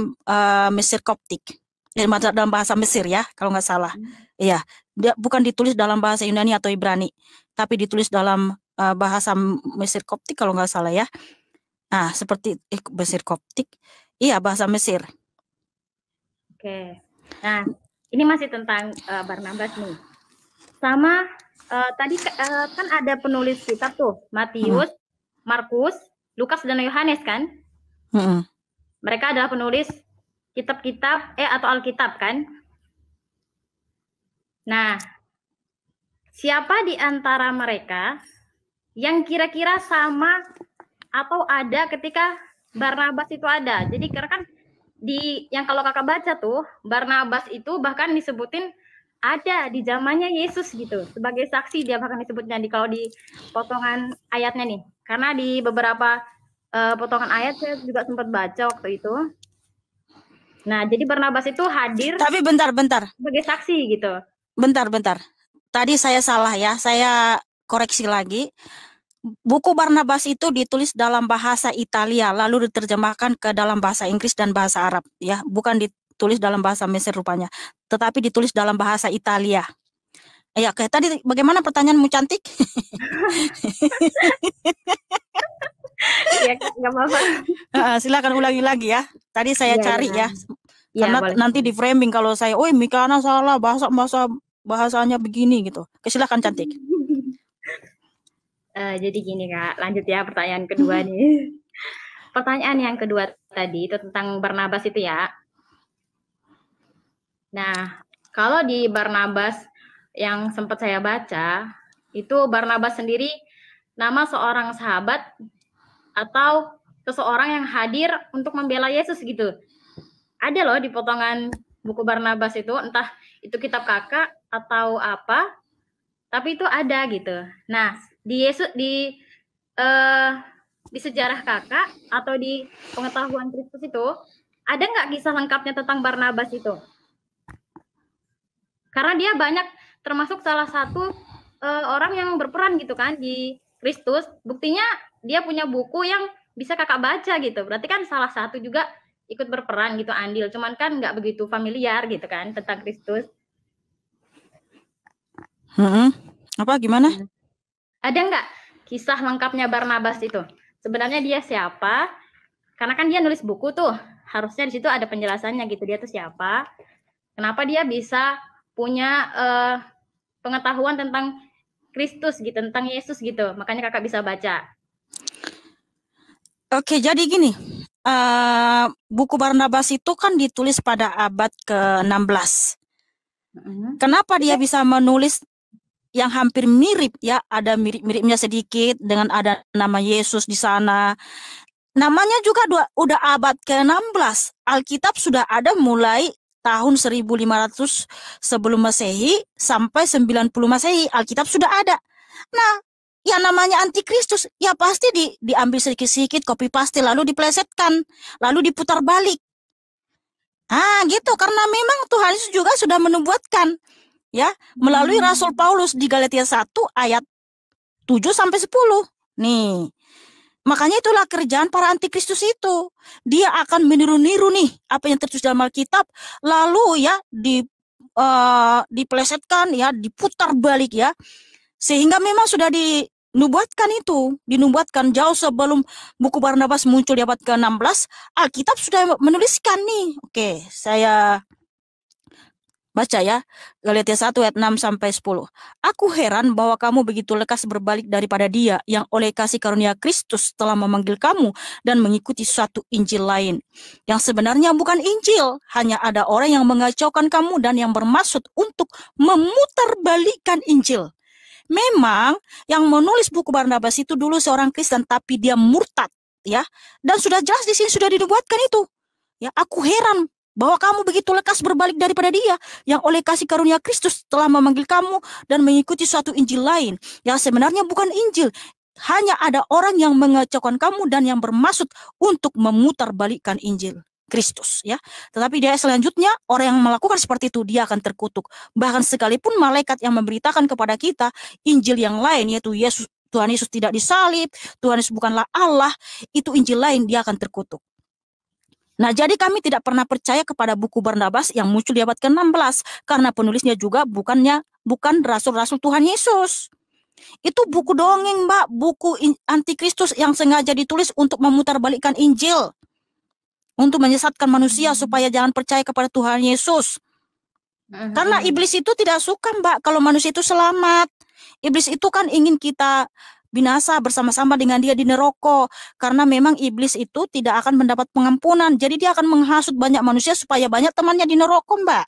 Mesir Koptik. Dalam bahasa Mesir ya, kalau nggak salah. Iya, dia bukan ditulis dalam bahasa Yunani atau Ibrani, tapi ditulis dalam bahasa Mesir Koptik kalau nggak salah ya. Nah, seperti Mesir Koptik. Iya, bahasa Mesir. Oke. Nah, ini masih tentang Barnabas nih. Sama tadi kan ada penulis kitab tuh, Matius, Markus, Lukas dan Yohanes kan? Mereka adalah penulis kitab-kitab atau Alkitab kan? Nah, siapa di antara mereka yang kira-kira sama atau ada ketika Barnabas itu ada? Jadi karena kan yang kalau kakak baca tuh Barnabas itu bahkan disebutin ada di zamannya Yesus gitu. Sebagai saksi dia bahkan disebutnya kalau di potongan ayatnya nih. Karena di beberapa potongan ayat saya juga sempat baca waktu itu. Nah, jadi Barnabas itu hadir. Tapi bentar. Sebagai saksi gitu. Bentar. Tadi saya salah ya. Saya koreksi lagi. Buku Barnabas itu ditulis dalam bahasa Italia, lalu diterjemahkan ke dalam bahasa Inggris dan bahasa Arab, ya, bukan ditulis dalam bahasa Mesir rupanya, tetapi ditulis dalam bahasa Italia. Ya, kayak tadi bagaimana pertanyaanmu, cantik? Ya, nggak apa-apa. Silakan ulangi lagi ya. Tadi saya cari ya, karena boleh. nanti di framing kalau saya, Mikana salah bahasanya begini gitu. Silakan, cantik. Jadi gini Kak, lanjut ya pertanyaan kedua nih. Pertanyaan yang kedua tadi itu tentang Barnabas itu ya. Nah, kalau di Barnabas yang sempat saya baca, itu Barnabas sendiri nama seorang sahabat atau seseorang yang hadir untuk membela Yesus gitu. Ada loh di potongan buku Barnabas itu, entah itu kitab kakak atau apa, tapi itu ada gitu. Nah, di sejarah kakak atau di pengetahuan Kristus itu ada nggak kisah lengkapnya tentang Barnabas itu? Karena dia banyak termasuk salah satu orang yang berperan gitu kan di Kristus. Buktinya dia punya buku yang bisa kakak baca gitu. Berarti kan salah satu juga ikut berperan gitu andil. Cuman kan nggak begitu familiar gitu kan tentang Kristus. Apa gimana? Ada nggak kisah lengkapnya Barnabas itu? Sebenarnya dia siapa? Karena kan dia nulis buku tuh, harusnya di situ ada penjelasannya gitu. Dia tuh siapa? Kenapa dia bisa punya pengetahuan tentang Kristus gitu, tentang Yesus gitu. Makanya kakak bisa baca. Oke, jadi gini. Buku Barnabas itu kan ditulis pada abad ke-16. Kenapa dia bisa menulis yang hampir mirip ya, ada mirip-miripnya sedikit dengan ada nama Yesus di sana. Namanya juga udah abad ke-16. Alkitab sudah ada mulai tahun 1500 sebelum Masehi sampai 90 Masehi. Alkitab sudah ada. Nah, yang namanya antikristus ya pasti diambil sedikit-sedikit, copy paste, lalu diplesetkan, lalu diputar balik. Gitu, karena memang Tuhan Yesus juga sudah menubuatkan ya melalui Rasul Paulus di Galatia 1 ayat 7 sampai 10. Nih. Makanya itulah kerjaan para antikristus itu. Dia akan meniru-niru nih apa yang tertulis dalam Alkitab, lalu ya diplesetkan ya, diputar balik ya. Sehingga memang sudah dinubuatkan jauh sebelum buku Barnabas muncul di abad ke-16, Alkitab sudah menuliskan nih. Oke, saya baca ya, Galatia 1 ayat 6 sampai 10. Aku heran bahwa kamu begitu lekas berbalik daripada Dia yang oleh kasih karunia Kristus telah memanggil kamu dan mengikuti suatu Injil lain. Yang sebenarnya bukan Injil, hanya ada orang yang mengacaukan kamu dan yang bermaksud untuk memutarbalikkan Injil. Memang yang menulis buku Barnabas itu dulu seorang Kristen, tapi dia murtad ya. Dan sudah jelas di sini sudah dinubuatkan itu. Ya, aku heran bahwa kamu begitu lekas berbalik daripada Dia yang oleh kasih karunia Kristus telah memanggil kamu dan mengikuti suatu Injil lain yang sebenarnya bukan Injil. Hanya ada orang yang mengacaukan kamu dan yang bermaksud untuk memutarbalikkan Injil Kristus ya. Tetapi dia selanjutnya orang yang melakukan seperti itu dia akan terkutuk. Bahkan sekalipun malaikat yang memberitakan kepada kita Injil yang lain, yaitu Tuhan Yesus tidak disalib, Tuhan Yesus bukanlah Allah, itu Injil lain, dia akan terkutuk. Nah, jadi kami tidak pernah percaya kepada buku Barnabas yang muncul di abad ke-16 karena penulisnya juga bukan rasul-rasul Tuhan Yesus. Itu buku dongeng, Mbak, buku antikristus yang sengaja ditulis untuk memutarbalikkan Injil, untuk menyesatkan manusia supaya jangan percaya kepada Tuhan Yesus. Karena iblis itu tidak suka, Mbak, kalau manusia itu selamat. Iblis itu kan ingin kita binasa bersama-sama dengan dia di neraka, karena memang iblis itu tidak akan mendapat pengampunan. Jadi dia akan menghasut banyak manusia supaya banyak temannya di neraka, Mbak.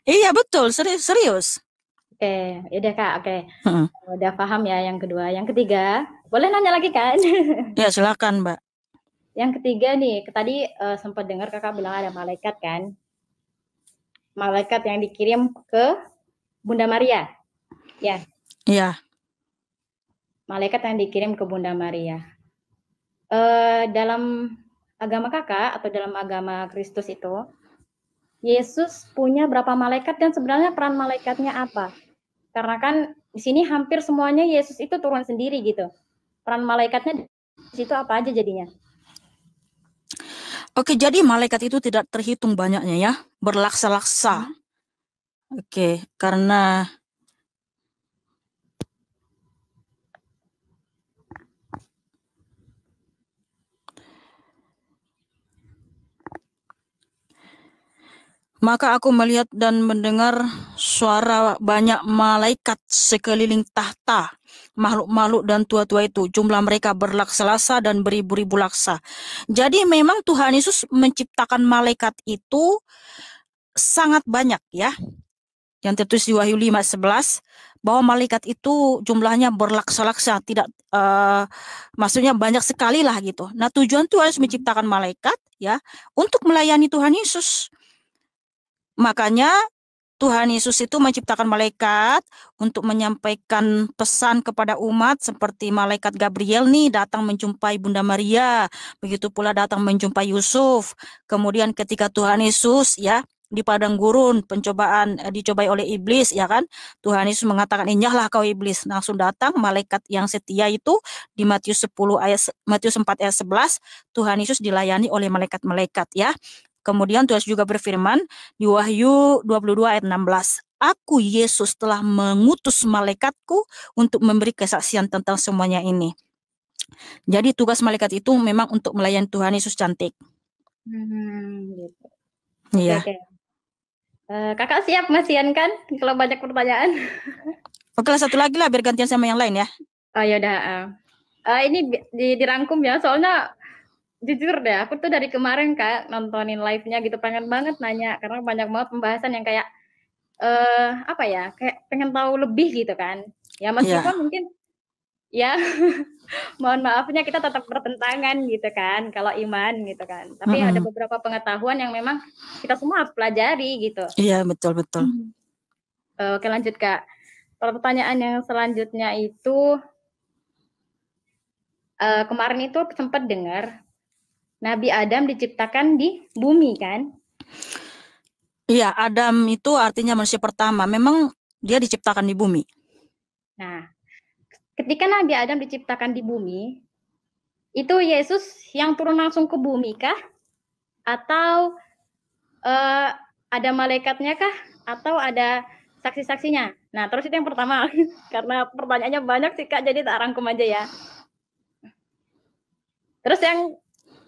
Iya betul, serius. Oke, udah Kak, oke. Udah paham ya yang kedua. Yang ketiga, boleh nanya lagi kan? Ya silakan, Mbak. Yang ketiga nih, tadi sempat dengar kakak bilang ada malaikat kan? Malaikat yang dikirim ke Bunda Maria. Ya. Iya. Malaikat yang dikirim ke Bunda Maria. Dalam agama kakak atau dalam agama Kristus itu, Yesus punya berapa malaikat dan sebenarnya peran malaikatnya apa? Karena kan di sini hampir semuanya Yesus itu turun sendiri gitu. Peran malaikatnya di situ apa aja jadinya? Oke, jadi malaikat itu tidak terhitung banyaknya ya, berlaksa-laksa. Oke, karena maka aku melihat dan mendengar suara banyak malaikat sekeliling tahta, makhluk-makhluk dan tua-tua itu. Jumlah mereka berlaksa-laksa dan beribu-ribu laksa. Jadi memang Tuhan Yesus menciptakan malaikat itu sangat banyak ya. Yang tertulis di Wahyu 5:11 bahwa malaikat itu jumlahnya berlaksa-laksa, tidak maksudnya banyak sekali lah gitu. Nah, tujuan Tuhan Yesus menciptakan malaikat ya untuk melayani Tuhan Yesus. Makanya Tuhan Yesus itu menciptakan malaikat untuk menyampaikan pesan kepada umat, seperti malaikat Gabriel nih datang menjumpai Bunda Maria, begitu pula datang menjumpai Yusuf. Kemudian ketika Tuhan Yesus ya di padang gurun pencobaan dicobai oleh iblis ya kan, Tuhan Yesus mengatakan, "Enyahlah kau iblis." Langsung datang malaikat yang setia itu di Matius 4 ayat 11, Tuhan Yesus dilayani oleh malaikat-malaikat ya. Kemudian Tuhan juga berfirman di Wahyu 22 ayat 16, "Aku Yesus telah mengutus malaikatku untuk memberi kesaksian tentang semuanya ini." Jadi tugas malaikat itu memang untuk melayani Tuhan Yesus cantik. Gitu. Iya. Oke. Kakak siap Mas Ian kan kalau banyak pertanyaan? Oke, satu lagi lah biar gantian sama yang lain ya. Oh yaudah. Ini dirangkum ya, soalnya jujur deh, aku tuh dari kemarin Kak nontonin live-nya gitu, pengen banget nanya karena banyak banget pembahasan yang kayak apa ya, kayak pengen tahu lebih gitu kan. Ya meskipun mungkin ya mohon maafnya kita tetap bertentangan gitu kan kalau iman gitu kan. Tapi ada beberapa pengetahuan yang memang kita semua harus pelajari gitu. Iya, betul. Oke, lanjut Kak. Pertanyaan yang selanjutnya itu kemarin itu sempat dengar Nabi Adam diciptakan di bumi kan? Iya, Adam itu artinya manusia pertama. Memang dia diciptakan di bumi. Nah, ketika Nabi Adam diciptakan di bumi, itu Yesus yang turun langsung ke bumi kah? Atau ada malaikatnya kah? Atau ada saksi-saksinya? Nah, terus itu yang pertama. Karena pertanyaannya banyak sih Kak, jadi tak rangkum aja ya. Terus yang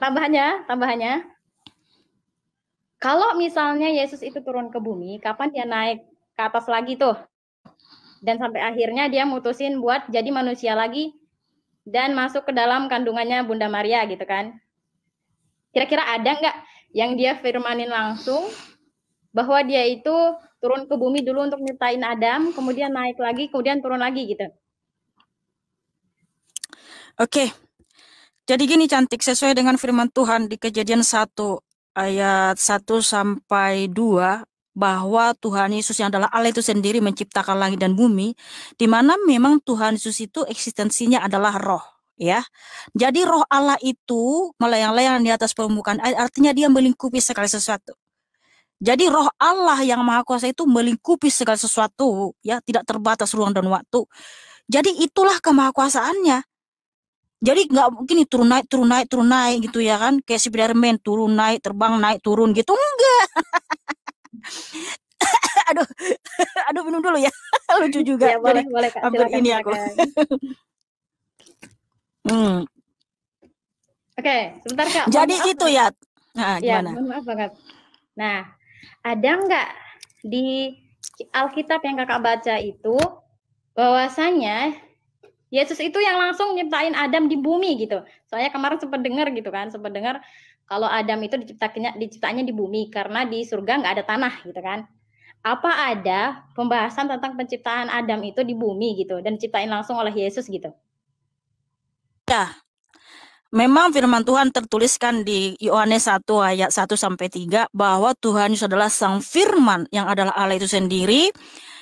tambahannya, kalau misalnya Yesus itu turun ke bumi, kapan dia naik ke atas lagi tuh? Dan sampai akhirnya dia mutusin buat jadi manusia lagi dan masuk ke dalam kandungannya Bunda Maria gitu kan. Kira-kira ada nggak yang dia firmanin langsung bahwa dia itu turun ke bumi dulu untuk nyiptain Adam, kemudian naik lagi, kemudian turun lagi gitu? Oke. Jadi gini cantik, sesuai dengan firman Tuhan di Kejadian 1 ayat 1 sampai 2, bahwa Tuhan Yesus yang adalah Allah itu sendiri menciptakan langit dan bumi, di mana memang Tuhan Yesus itu eksistensinya adalah roh, ya. Jadi roh Allah itu melayang-layang di atas permukaan air, artinya dia melingkupi segala sesuatu. Jadi roh Allah yang Maha Kuasa itu melingkupi segala sesuatu, ya, tidak terbatas ruang dan waktu. Jadi itulah kemahakuasaannya. Jadi nggak mungkin turun naik gitu ya kan, kayak Spiderman turun naik terbang naik turun gitu, enggak. aduh minum dulu ya. Lucu juga. Ya, boleh Kak, silakan, ini aku. Oke, sebentar Kak. Jadi gitu ya. Nah, gimana? Ya, mohon maaf banget. Nah, ada nggak di Alkitab yang kakak baca itu bahwasanya Yesus itu yang langsung nyiptain Adam di bumi gitu? Soalnya kemarin sempat dengar gitu kan, kalau Adam itu diciptanya di bumi karena di surga nggak ada tanah gitu kan. Apa ada pembahasan tentang penciptaan Adam itu di bumi gitu dan diciptain langsung oleh Yesus gitu? Ya, Memang firman Tuhan tertuliskan di Yohanes 1 ayat 1 sampai 3 bahwa Tuhan Yesus adalah Sang Firman yang adalah Allah itu sendiri.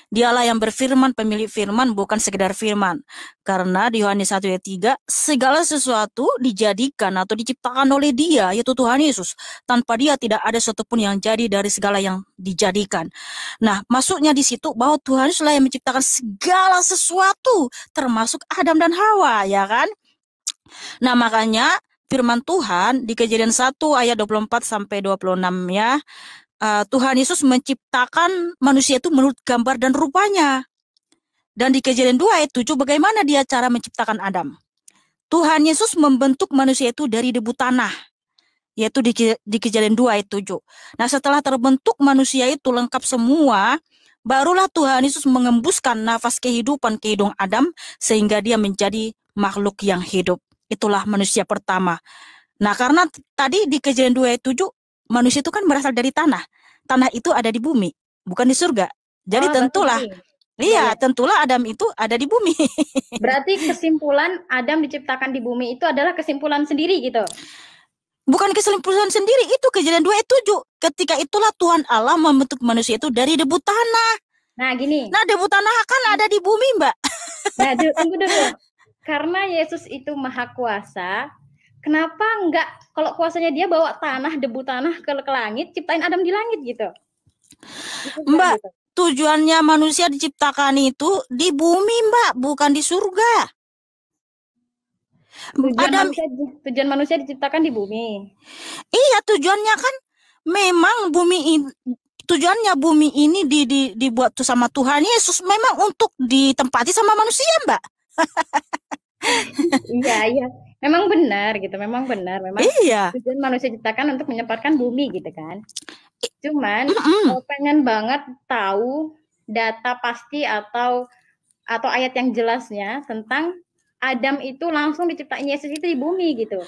Dialah yang berfirman, pemilik firman, bukan sekedar firman. Karena di Yohanes 1 ayat 3, segala sesuatu dijadikan atau diciptakan oleh Dia, yaitu Tuhan Yesus. Tanpa Dia tidak ada satupun yang jadi dari segala yang dijadikan. Nah, maksudnya di situ bahwa Tuhan Yesus yang menciptakan segala sesuatu, termasuk Adam dan Hawa, ya kan? Nah, makanya firman Tuhan di Kejadian 1 ayat 24 sampai 26 ya, Tuhan Yesus menciptakan manusia itu menurut gambar dan rupanya. Dan di Kejadian 2 ayat 7 bagaimana dia cara menciptakan Adam? Tuhan Yesus membentuk manusia itu dari debu tanah, yaitu di Kejadian 2 ayat 7. Nah, setelah terbentuk manusia itu lengkap semua, barulah Tuhan Yesus mengembuskan nafas kehidupan ke hidung Adam sehingga dia menjadi makhluk yang hidup. Itulah manusia pertama. Nah, karena tadi di Kejadian 2 ayat 7 manusia itu kan berasal dari tanah. Tanah itu ada di bumi, bukan di surga. Jadi tentulah, tentulah Adam itu ada di bumi. Berarti kesimpulan Adam diciptakan di bumi itu adalah kesimpulan sendiri gitu? Bukan kesimpulan sendiri, itu Kejadian 2 ayat 7. Ketika itulah Tuhan Allah membentuk manusia itu dari debu tanah. Nah, gini. Nah, debu tanah kan ada di bumi, Mbak. Nah, tunggu dulu. Karena Yesus itu maha kuasa, kenapa enggak kalau kuasanya dia bawa tanah, debu tanah ke langit, ciptain Adam di langit gitu? Mbak, tujuannya manusia diciptakan itu di bumi, Mbak, bukan di surga. Tujuan manusia diciptakan di bumi. Iya, tujuannya kan memang tujuannya bumi ini dibuat tuh sama Tuhan Yesus memang untuk ditempati sama manusia, Mbak. Iya. Memang benar gitu, memang benar. Memang tujuan manusia diciptakan untuk menyempatkan bumi gitu kan. Cuman pengen banget tahu data pasti atau ayat yang jelasnya tentang Adam itu langsung diciptain Yesus itu di bumi gitu.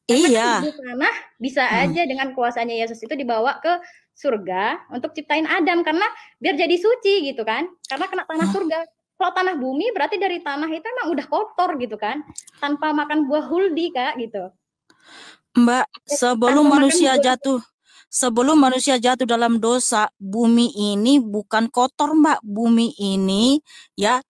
Karena di tanah bisa aja dengan kuasanya Yesus itu dibawa ke surga untuk ciptain Adam karena biar jadi suci gitu kan. Karena kena tanah surga. Kalau tanah bumi berarti dari tanah itu emang udah kotor gitu kan, tanpa makan buah huldi Kak gitu. Mbak, sebelum manusia jatuh dalam dosa, bumi ini bukan kotor, Mbak. Bumi ini ya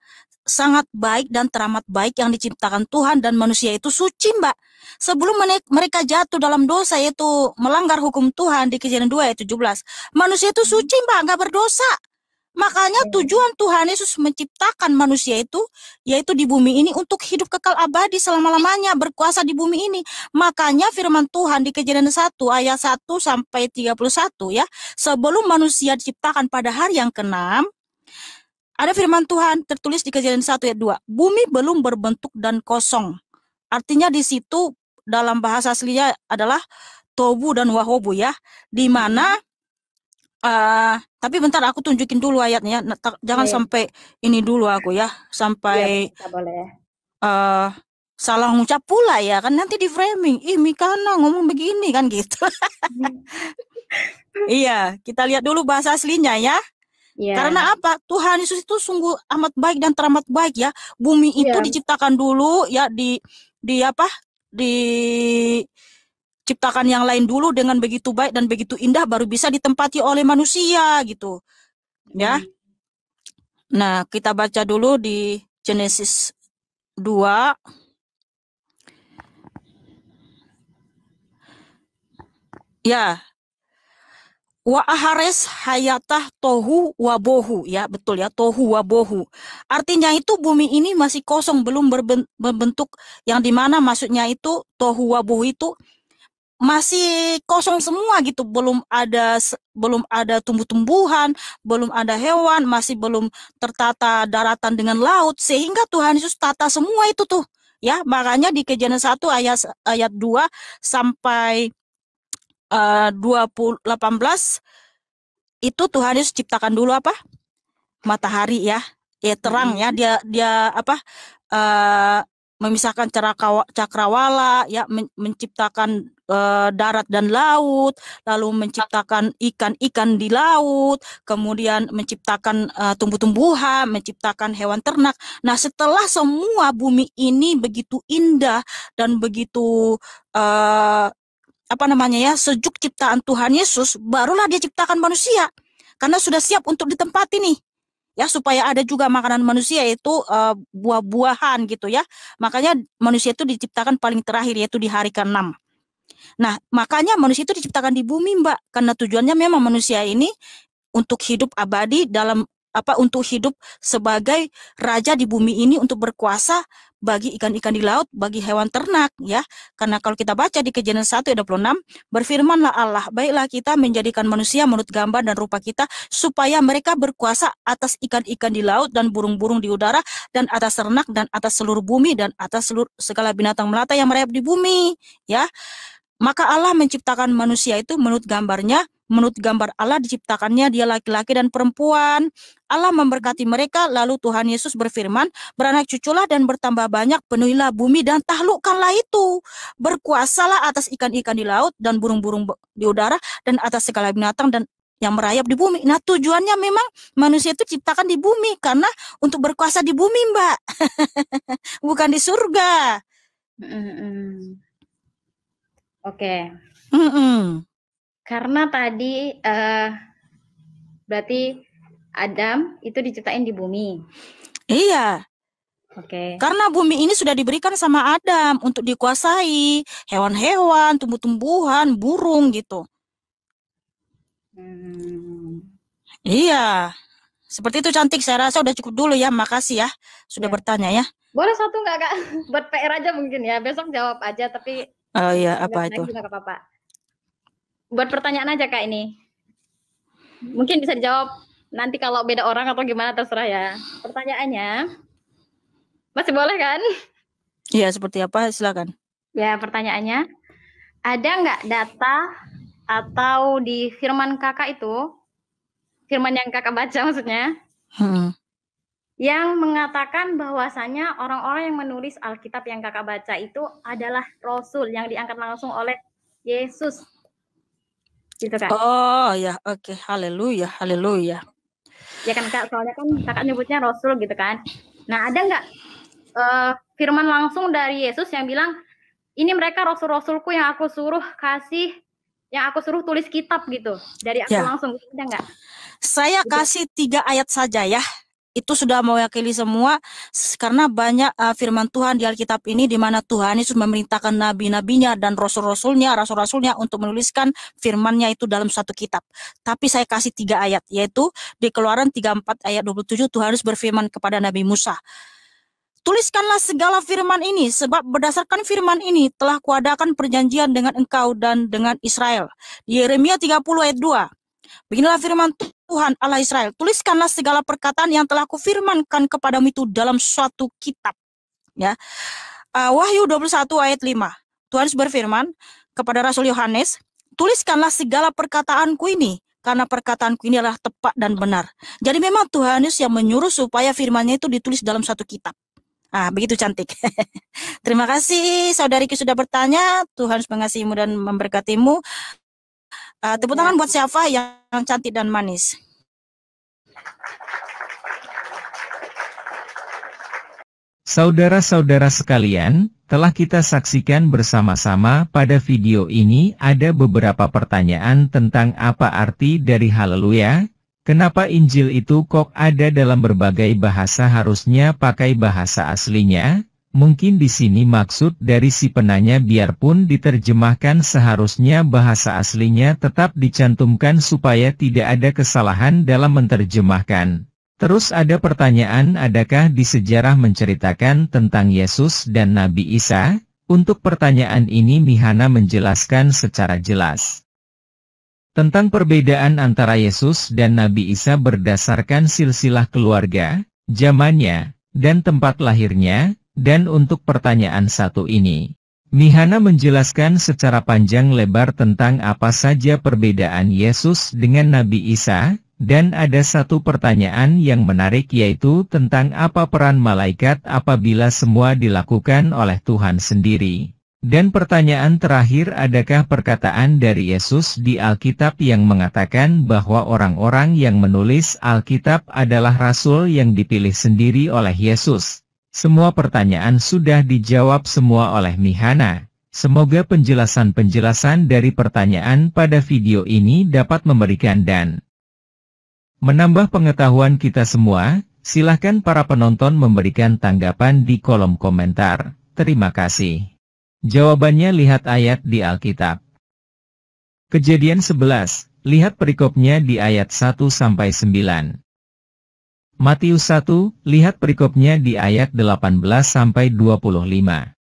sangat baik dan teramat baik yang diciptakan Tuhan dan manusia itu suci, Mbak. Sebelum mereka jatuh dalam dosa yaitu melanggar hukum Tuhan di Kejadian 2 ayat 17, manusia itu suci, Mbak, nggak berdosa. Makanya tujuan Tuhan Yesus menciptakan manusia itu, yaitu di bumi ini untuk hidup kekal abadi selama-lamanya, berkuasa di bumi ini. Makanya firman Tuhan di Kejadian 1 ayat 1 sampai 31 ya, sebelum manusia diciptakan pada hari yang ke-6, ada firman Tuhan tertulis di Kejadian 1 ayat 2, bumi belum berbentuk dan kosong. Artinya di situ dalam bahasa aslinya adalah tobu dan wahobu ya, di mana tapi bentar aku tunjukin dulu ayatnya, jangan sampai ini dulu aku ya, sampai salah ngucap pula ya, kan nanti di framing, Mikana ngomong begini kan gitu. Iya, kita lihat dulu bahasa aslinya ya. Karena apa? Tuhan Yesus itu sungguh amat baik dan teramat baik ya. Bumi itu diciptakan dulu ya diciptakan yang lain dulu dengan begitu baik dan begitu indah baru bisa ditempati oleh manusia gitu. Ya. Nah, kita baca dulu di Genesis 2 ya. Wa ahares hayatah tohu wabohu ya, betul ya, tohu wabohu. Artinya itu bumi ini masih kosong, belum berbentuk, yang dimana maksudnya itu tohu wabohu itu masih kosong semua gitu, belum ada tumbuh-tumbuhan, belum ada hewan, masih belum tertata daratan dengan laut, sehingga Tuhan Yesus tata semua itu tuh ya. Makanya di Kejadian 1 ayat 2 sampai 18 itu Tuhan Yesus ciptakan dulu apa? Matahari ya, terang ya, dia apa? Memisahkan cakrawala ya, menciptakan darat dan laut, lalu menciptakan ikan-ikan di laut, kemudian menciptakan tumbuh-tumbuhan, menciptakan hewan ternak. Nah, setelah semua bumi ini begitu indah dan begitu sejuk ciptaan Tuhan Yesus, barulah dia ciptakan manusia. Karena sudah siap untuk ditempati nih. Ya, supaya ada juga makanan manusia, yaitu buah-buahan gitu ya. Makanya manusia itu diciptakan paling terakhir, yaitu di hari ke-6. Nah, makanya manusia itu diciptakan di bumi, Mbak. Karena tujuannya memang manusia ini untuk hidup abadi untuk hidup sebagai raja di bumi ini, untuk berkuasa bagi ikan-ikan di laut, bagi hewan ternak ya. Karena kalau kita baca di Kejadian 1 ayat 26, berfirmanlah Allah, baiklah kita menjadikan manusia menurut gambar dan rupa kita, supaya mereka berkuasa atas ikan-ikan di laut dan burung-burung di udara, dan atas ternak, dan atas seluruh bumi, dan atas seluruh segala binatang melata yang merayap di bumi ya. Maka Allah menciptakan manusia itu menurut gambarnya, menurut gambar Allah diciptakannya dia laki-laki dan perempuan. Allah memberkati mereka, lalu Tuhan Yesus berfirman, beranak cuculah dan bertambah banyak, penuhilah bumi dan taklukkanlah itu. Berkuasalah atas ikan-ikan di laut dan burung-burung di udara dan atas segala binatang dan yang merayap di bumi. Nah, tujuannya memang manusia itu ciptakan di bumi karena untuk berkuasa di bumi, Mbak. Bukan di surga. Oke. Karena tadi berarti Adam itu diciptain di bumi. Iya. Oke. Karena bumi ini sudah diberikan sama Adam untuk dikuasai hewan-hewan, tumbuh-tumbuhan, burung gitu. Iya. Seperti itu Cantik, saya rasa udah cukup dulu ya. Makasih ya sudah bertanya ya. Boleh satu nggak Kak? Buat PR aja mungkin ya. Besok jawab aja tapi oh iya, apa itu? Nggak apa-apa. Buat pertanyaan aja Kak ini. Mungkin bisa dijawab nanti kalau beda orang atau gimana terserah ya. Pertanyaannya masih boleh kan? Iya, seperti apa? Silakan. Ya, pertanyaannya ada nggak data atau di firman Kakak itu, firman yang Kakak baca maksudnya, yang mengatakan bahwasanya orang-orang yang menulis Alkitab yang Kakak baca itu adalah Rasul yang diangkat langsung oleh Yesus. Gitu kan? Oh ya, oke. Haleluya, haleluya. Ya kan Kak, soalnya kan Kakak nyebutnya Rasul gitu kan. Nah, ada nggak firman langsung dari Yesus yang bilang, ini mereka rasul-rasulku yang aku suruh tulis kitab gitu. Dari aku langsung, ada nggak? Saya kasih 3 ayat saja ya. Itu sudah mewakili semua, karena banyak firman Tuhan di Alkitab ini di mana Tuhan Yesus memerintahkan nabi-nabinya dan rasul-rasulnya untuk menuliskan firman-Nya itu dalam satu kitab. Tapi saya kasih 3 ayat, yaitu di Keluaran 34 ayat 27, Tuhan Yesus berfirman kepada Nabi Musa, tuliskanlah segala firman ini, sebab berdasarkan firman ini telah kuadakan perjanjian dengan engkau dan dengan Israel. Di Yeremia 30 ayat 2, beginilah firman Tuhan Allah Israel, tuliskanlah segala perkataan yang telah kufirmankan kepadamu itu dalam suatu kitab. Ya. Wahyu 21 ayat 5, Tuhan berfirman kepada Rasul Yohanes, tuliskanlah segala perkataanku ini, karena perkataanku ini adalah tepat dan benar. Jadi memang Tuhan Yesus yang menyuruh supaya firman-Nya itu ditulis dalam satu kitab. Begitu Cantik. Terima kasih saudariku sudah bertanya. Tuhan mengasihimu dan memberkatimu. Tepuk tangan buat siapa yang cantik dan manis. Saudara-saudara sekalian, telah kita saksikan bersama-sama pada video ini ada beberapa pertanyaan tentang apa arti dari haleluya. Kenapa Injil itu kok ada dalam berbagai bahasa, harusnya pakai bahasa aslinya? Mungkin di sini maksud dari si penanya biarpun diterjemahkan seharusnya bahasa aslinya tetap dicantumkan supaya tidak ada kesalahan dalam menerjemahkan. Terus ada pertanyaan, adakah di sejarah menceritakan tentang Yesus dan Nabi Isa? Untuk pertanyaan ini Mihana menjelaskan secara jelas. Tentang perbedaan antara Yesus dan Nabi Isa berdasarkan silsilah keluarga, zamannya, dan tempat lahirnya. Dan untuk pertanyaan satu ini, Mihana menjelaskan secara panjang lebar tentang apa saja perbedaan Yesus dengan Nabi Isa, dan ada satu pertanyaan yang menarik yaitu tentang apa peran malaikat apabila semua dilakukan oleh Tuhan sendiri. Dan pertanyaan terakhir, adakah perkataan dari Yesus di Alkitab yang mengatakan bahwa orang-orang yang menulis Alkitab adalah rasul yang dipilih sendiri oleh Yesus? Semua pertanyaan sudah dijawab semua oleh Mihana. Semoga penjelasan-penjelasan dari pertanyaan pada video ini dapat memberikan dan menambah pengetahuan kita semua. Silahkan para penonton memberikan tanggapan di kolom komentar. Terima kasih. Jawabannya lihat ayat di Alkitab. Kejadian 11, lihat perikopnya di ayat 1-9. Matius 1, lihat perikopnya di ayat 18-25.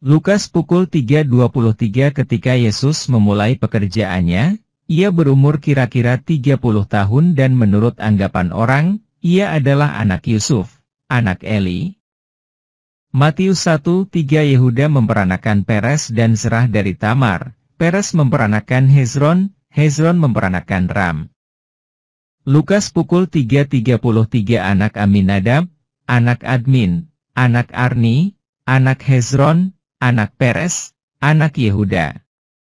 Lukas pukul 3.23 ketika Yesus memulai pekerjaannya, ia berumur kira-kira 30 tahun dan menurut anggapan orang, ia adalah anak Yusuf, anak Eli. Matius 1:3 Yehuda memperanakan Peres dan Serah dari Tamar. Peres memperanakan Hezron, Hezron memperanakan Ram. Lukas pukul 3.33 anak Aminadab, anak Admin, anak Arni, anak Hezron, anak Peres, anak Yehuda.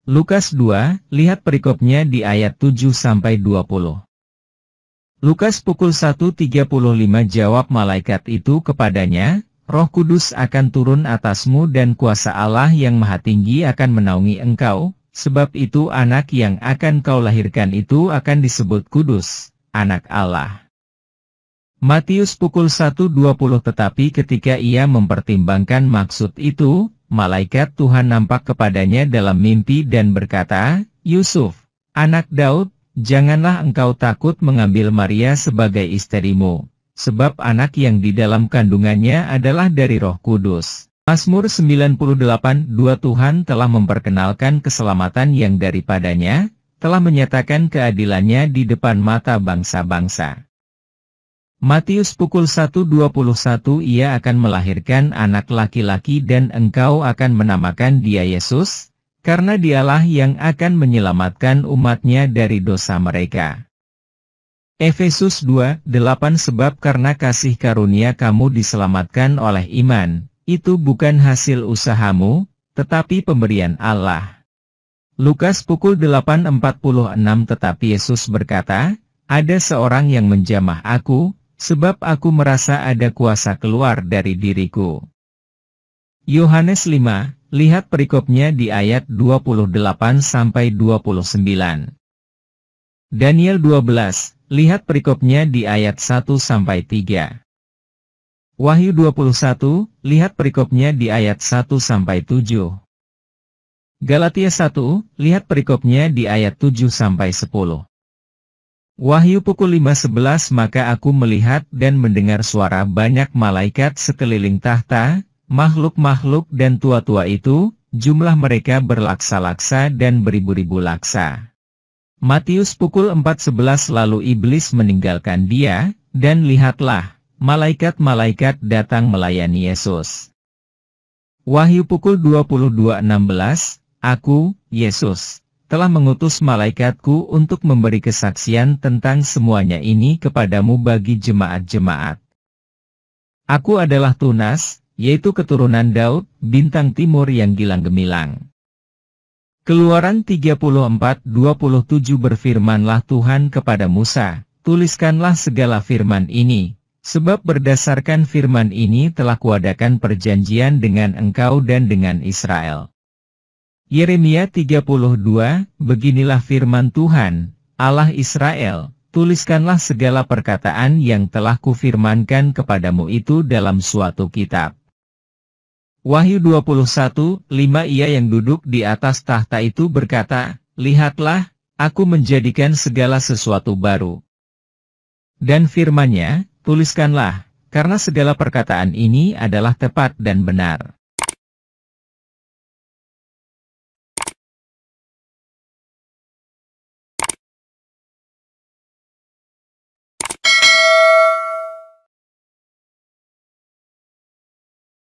Lukas 2, lihat perikopnya di ayat 7-20. Lukas pukul 1.35 jawab malaikat itu kepadanya, Roh Kudus akan turun atasmu dan kuasa Allah yang Maha Tinggi akan menaungi engkau, sebab itu anak yang akan kau lahirkan itu akan disebut kudus, anak Allah. Matius pukul 1.20 tetapi ketika ia mempertimbangkan maksud itu, malaikat Tuhan nampak kepadanya dalam mimpi dan berkata, Yusuf, anak Daud, janganlah engkau takut mengambil Maria sebagai istrimu, sebab anak yang di dalam kandungannya adalah dari Roh Kudus. Mazmur 98:2 Tuhan telah memperkenalkan keselamatan yang daripadanya, telah menyatakan keadilannya di depan mata bangsa-bangsa. Matius pukul 1.21 ia akan melahirkan anak laki-laki dan engkau akan menamakan dia Yesus, karena dialah yang akan menyelamatkan umatnya dari dosa mereka. Efesus 2:8 Sebab karena kasih karunia kamu diselamatkan oleh iman, itu bukan hasil usahamu, tetapi pemberian Allah. Lukas pukul 8.46 Tetapi Yesus berkata, ada seorang yang menjamah aku, sebab aku merasa ada kuasa keluar dari diriku. Yohanes 5, lihat perikopnya di ayat 28-29. Daniel 12, lihat perikopnya di ayat 1-3. Wahyu 21, lihat perikopnya di ayat 1-7. Galatia 1, lihat perikopnya di ayat 7-10. Wahyu pukul 5.11 Maka aku melihat dan mendengar suara banyak malaikat sekeliling tahta, makhluk-makhluk dan tua-tua itu, jumlah mereka berlaksa-laksa dan beribu-ribu laksa. Matius pukul 4.11 Lalu iblis meninggalkan dia, dan lihatlah, malaikat-malaikat datang melayani Yesus. Wahyu pukul 22.16 Aku, Yesus, telah mengutus malaikatku untuk memberi kesaksian tentang semuanya ini kepadamu bagi jemaat-jemaat. Aku adalah Tunas, yaitu keturunan Daud, bintang timur yang gilang gemilang. Keluaran 34:27 Berfirmanlah Tuhan kepada Musa, tuliskanlah segala firman ini, sebab berdasarkan firman ini telah kuadakan perjanjian dengan engkau dan dengan Israel. Yeremia 32, beginilah firman Tuhan, Allah Israel, tuliskanlah segala perkataan yang telah kufirmankan kepadamu itu dalam suatu kitab. Wahyu 21:5 Ia yang duduk di atas tahta itu berkata, lihatlah, aku menjadikan segala sesuatu baru. Dan firman-Nya, tuliskanlah, karena segala perkataan ini adalah tepat dan benar.